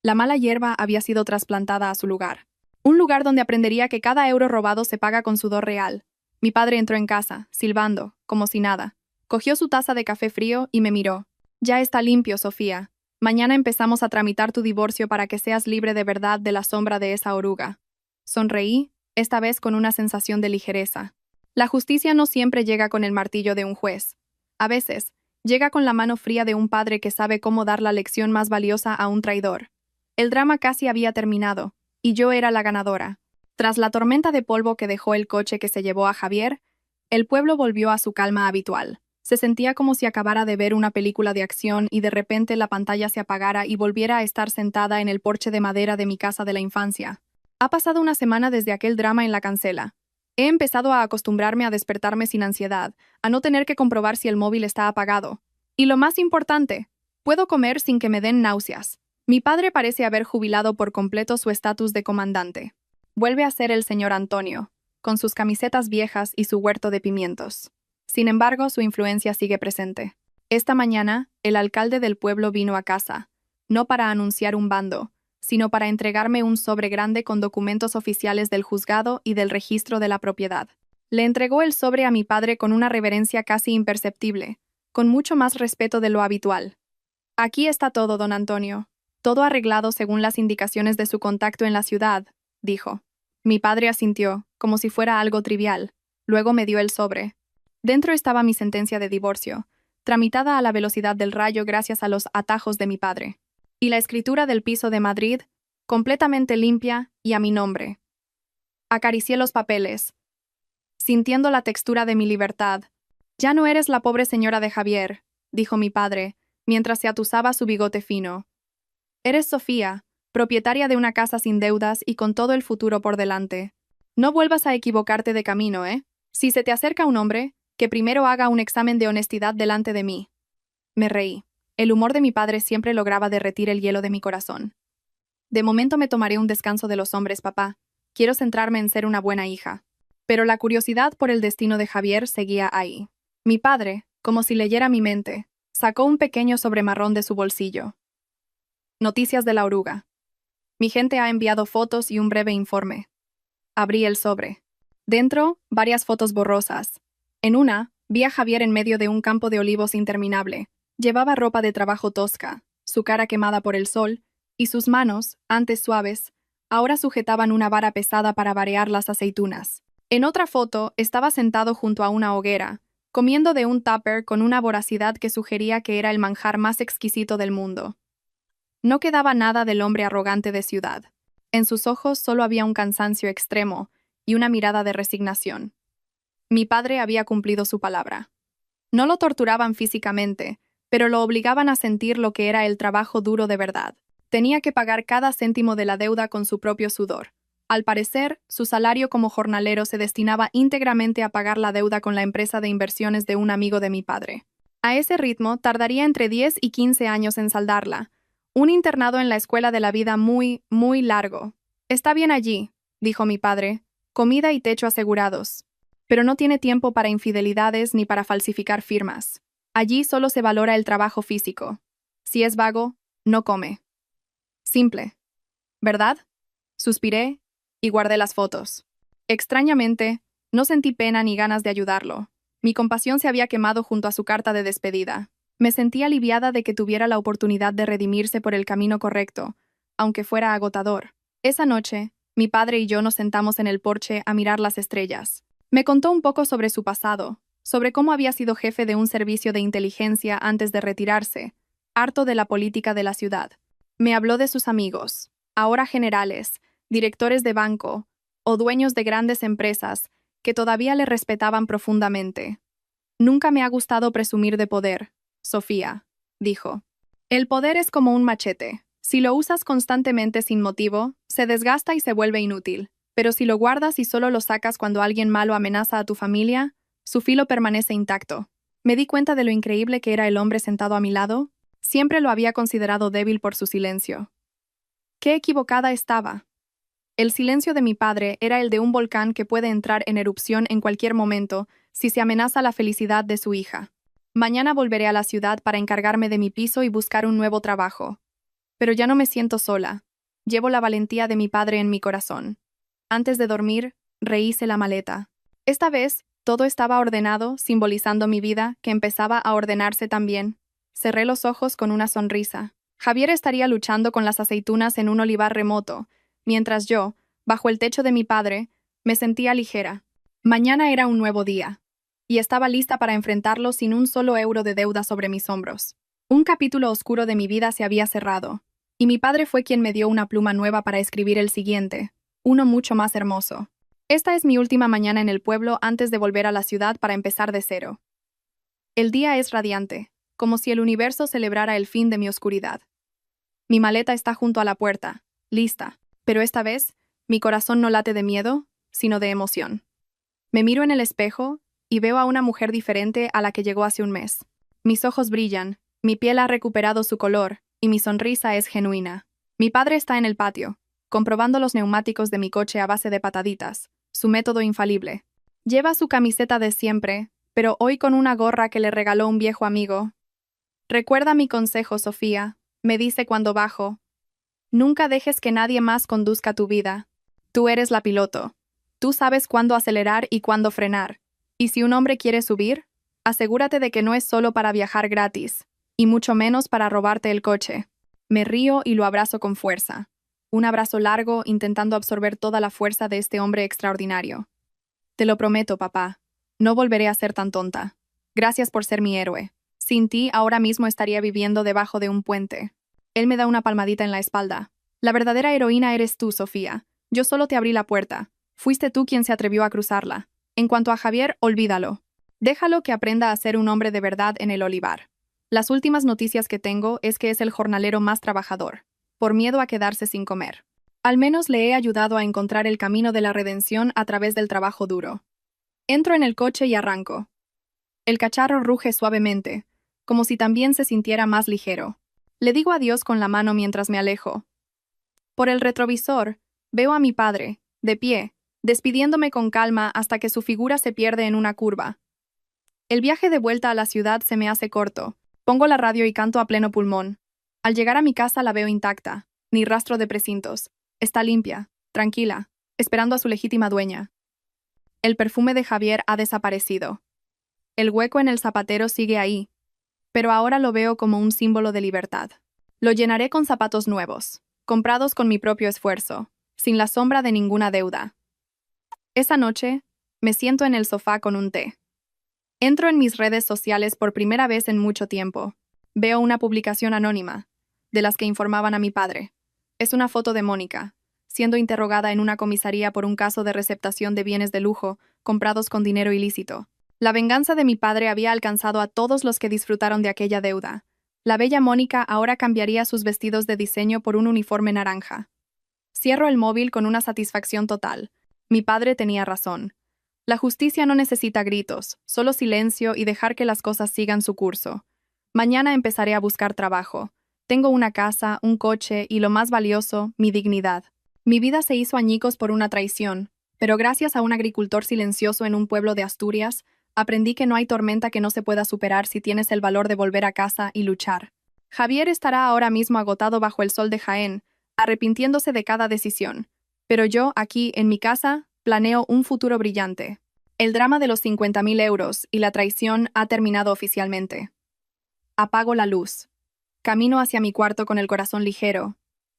La mala hierba había sido trasplantada a su lugar. Un lugar donde aprendería que cada euro robado se paga con sudor real. Mi padre entró en casa, silbando, como si nada. Cogió su taza de café frío y me miró. Ya está limpio, Sofía. Mañana empezamos a tramitar tu divorcio para que seas libre de verdad de la sombra de esa oruga. Sonreí, esta vez con una sensación de ligereza. La justicia no siempre llega con el martillo de un juez. A veces, llega con la mano fría de un padre que sabe cómo dar la lección más valiosa a un traidor. El drama casi había terminado, y yo era la ganadora. Tras la tormenta de polvo que dejó el coche que se llevó a Javier, el pueblo volvió a su calma habitual. Se sentía como si acabara de ver una película de acción y de repente la pantalla se apagara y volviera a estar sentada en el porche de madera de mi casa de la infancia. Ha pasado una semana desde aquel drama en la cancela. He empezado a acostumbrarme a despertarme sin ansiedad, a no tener que comprobar si el móvil está apagado. Y lo más importante, puedo comer sin que me den náuseas. Mi padre parece haber jubilado por completo su estatus de comandante. Vuelve a ser el señor Antonio, con sus camisetas viejas y su huerto de pimientos. Sin embargo, su influencia sigue presente. Esta mañana, el alcalde del pueblo vino a casa, no para anunciar un bando, sino para entregarme un sobre grande con documentos oficiales del juzgado y del registro de la propiedad. Le entregó el sobre a mi padre con una reverencia casi imperceptible, con mucho más respeto de lo habitual. Aquí está todo, don Antonio. Todo arreglado según las indicaciones de su contacto en la ciudad, dijo. Mi padre asintió, como si fuera algo trivial. Luego me dio el sobre. Dentro estaba mi sentencia de divorcio, tramitada a la velocidad del rayo gracias a los atajos de mi padre. Y la escritura del piso de Madrid, completamente limpia y a mi nombre. Acaricié los papeles, sintiendo la textura de mi libertad. Ya no eres la pobre señora de Javier, dijo mi padre, mientras se atusaba su bigote fino. Eres Sofía, propietaria de una casa sin deudas y con todo el futuro por delante. No vuelvas a equivocarte de camino, ¿eh? Si se te acerca un hombre, que primero haga un examen de honestidad delante de mí. Me reí. El humor de mi padre siempre lograba derretir el hielo de mi corazón. De momento me tomaré un descanso de los hombres, papá. Quiero centrarme en ser una buena hija. Pero la curiosidad por el destino de Javier seguía ahí. Mi padre, como si leyera mi mente, sacó un pequeño sobre marrón de su bolsillo. Noticias de la oruga. Mi gente ha enviado fotos y un breve informe. Abrí el sobre. Dentro, varias fotos borrosas. En una, vi a Javier en medio de un campo de olivos interminable. Llevaba ropa de trabajo tosca, su cara quemada por el sol, y sus manos, antes suaves, ahora sujetaban una vara pesada para varear las aceitunas. En otra foto, estaba sentado junto a una hoguera, comiendo de un tupper con una voracidad que sugería que era el manjar más exquisito del mundo. No quedaba nada del hombre arrogante de ciudad. En sus ojos solo había un cansancio extremo y una mirada de resignación. Mi padre había cumplido su palabra. No lo torturaban físicamente, pero lo obligaban a sentir lo que era el trabajo duro de verdad. Tenía que pagar cada céntimo de la deuda con su propio sudor. Al parecer, su salario como jornalero se destinaba íntegramente a pagar la deuda con la empresa de inversiones de un amigo de mi padre. A ese ritmo, tardaría entre 10 y 15 años en saldarla. Un internado en la escuela de la vida muy, muy largo. Está bien allí, dijo mi padre. Comida y techo asegurados. Pero no tiene tiempo para infidelidades ni para falsificar firmas. Allí solo se valora el trabajo físico. Si es vago, no come. Simple. ¿Verdad? Suspiré y guardé las fotos. Extrañamente, no sentí pena ni ganas de ayudarlo. Mi compasión se había quemado junto a su carta de despedida. Me sentí aliviada de que tuviera la oportunidad de redimirse por el camino correcto, aunque fuera agotador. Esa noche, mi padre y yo nos sentamos en el porche a mirar las estrellas. Me contó un poco sobre su pasado, sobre cómo había sido jefe de un servicio de inteligencia antes de retirarse, harto de la política de la ciudad. Me habló de sus amigos, ahora generales, directores de banco o dueños de grandes empresas que todavía le respetaban profundamente. Nunca me ha gustado presumir de poder, Sofía, dijo. El poder es como un machete. Si lo usas constantemente sin motivo, se desgasta y se vuelve inútil. Pero si lo guardas y solo lo sacas cuando alguien malo amenaza a tu familia, su filo permanece intacto. Me di cuenta de lo increíble que era el hombre sentado a mi lado. Siempre lo había considerado débil por su silencio. ¡Qué equivocada estaba! El silencio de mi padre era el de un volcán que puede entrar en erupción en cualquier momento si se amenaza la felicidad de su hija. Mañana volveré a la ciudad para encargarme de mi piso y buscar un nuevo trabajo. Pero ya no me siento sola. Llevo la valentía de mi padre en mi corazón. Antes de dormir, rehice la maleta. Esta vez, todo estaba ordenado, simbolizando mi vida, que empezaba a ordenarse también. Cerré los ojos con una sonrisa. Javier estaría luchando con las aceitunas en un olivar remoto, mientras yo, bajo el techo de mi padre, me sentía ligera. Mañana era un nuevo día, y estaba lista para enfrentarlo sin un solo euro de deuda sobre mis hombros. Un capítulo oscuro de mi vida se había cerrado, y mi padre fue quien me dio una pluma nueva para escribir el siguiente, uno mucho más hermoso. Esta es mi última mañana en el pueblo antes de volver a la ciudad para empezar de cero. El día es radiante, como si el universo celebrara el fin de mi oscuridad. Mi maleta está junto a la puerta, lista, pero esta vez, mi corazón no late de miedo, sino de emoción. Me miro en el espejo y veo a una mujer diferente a la que llegó hace un mes. Mis ojos brillan, mi piel ha recuperado su color y mi sonrisa es genuina. Mi padre está en el patio, comprobando los neumáticos de mi coche a base de pataditas, su método infalible. Lleva su camiseta de siempre, pero hoy con una gorra que le regaló un viejo amigo. Recuerda mi consejo, Sofía, me dice cuando bajo. Nunca dejes que nadie más conduzca tu vida. Tú eres la piloto. Tú sabes cuándo acelerar y cuándo frenar. Y si un hombre quiere subir, asegúrate de que no es solo para viajar gratis, y mucho menos para robarte el coche. Me río y lo abrazo con fuerza. Un abrazo largo intentando absorber toda la fuerza de este hombre extraordinario. Te lo prometo, papá. No volveré a ser tan tonta. Gracias por ser mi héroe. Sin ti, ahora mismo estaría viviendo debajo de un puente. Él me da una palmadita en la espalda. La verdadera heroína eres tú, Sofía. Yo solo te abrí la puerta. Fuiste tú quien se atrevió a cruzarla. En cuanto a Javier, olvídalo. Déjalo que aprenda a ser un hombre de verdad en el olivar. Las últimas noticias que tengo es que es el jornalero más trabajador, por miedo a quedarse sin comer. Al menos le he ayudado a encontrar el camino de la redención a través del trabajo duro. Entro en el coche y arranco. El cacharro ruge suavemente, como si también se sintiera más ligero. Le digo adiós con la mano mientras me alejo. Por el retrovisor, veo a mi padre, de pie, despidiéndome con calma hasta que su figura se pierde en una curva. El viaje de vuelta a la ciudad se me hace corto. Pongo la radio y canto a pleno pulmón. Al llegar a mi casa la veo intacta, ni rastro de precintos. Está limpia, tranquila, esperando a su legítima dueña. El perfume de Javier ha desaparecido. El hueco en el zapatero sigue ahí, pero ahora lo veo como un símbolo de libertad. Lo llenaré con zapatos nuevos, comprados con mi propio esfuerzo, sin la sombra de ninguna deuda. Esa noche, me siento en el sofá con un té. Entro en mis redes sociales por primera vez en mucho tiempo. Veo una publicación anónima, de las que informaban a mi padre. Es una foto de Mónica, siendo interrogada en una comisaría por un caso de receptación de bienes de lujo comprados con dinero ilícito. La venganza de mi padre había alcanzado a todos los que disfrutaron de aquella deuda. La bella Mónica ahora cambiaría sus vestidos de diseño por un uniforme naranja. Cierro el móvil con una satisfacción total. Mi padre tenía razón. La justicia no necesita gritos, solo silencio y dejar que las cosas sigan su curso. Mañana empezaré a buscar trabajo. Tengo una casa, un coche y, lo más valioso, mi dignidad. Mi vida se hizo añicos por una traición, pero gracias a un agricultor silencioso en un pueblo de Asturias, aprendí que no hay tormenta que no se pueda superar si tienes el valor de volver a casa y luchar. Javier estará ahora mismo agotado bajo el sol de Jaén, arrepintiéndose de cada decisión. Pero yo, aquí, en mi casa, planeo un futuro brillante. El drama de los 50.000 euros y la traición ha terminado oficialmente. Apago la luz. Camino hacia mi cuarto con el corazón ligero,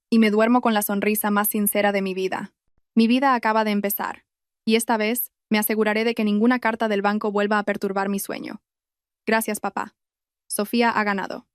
y me duermo con la sonrisa más sincera de mi vida. Mi vida acaba de empezar, y esta vez me aseguraré de que ninguna carta del banco vuelva a perturbar mi sueño. Gracias, papá. Sofía ha ganado.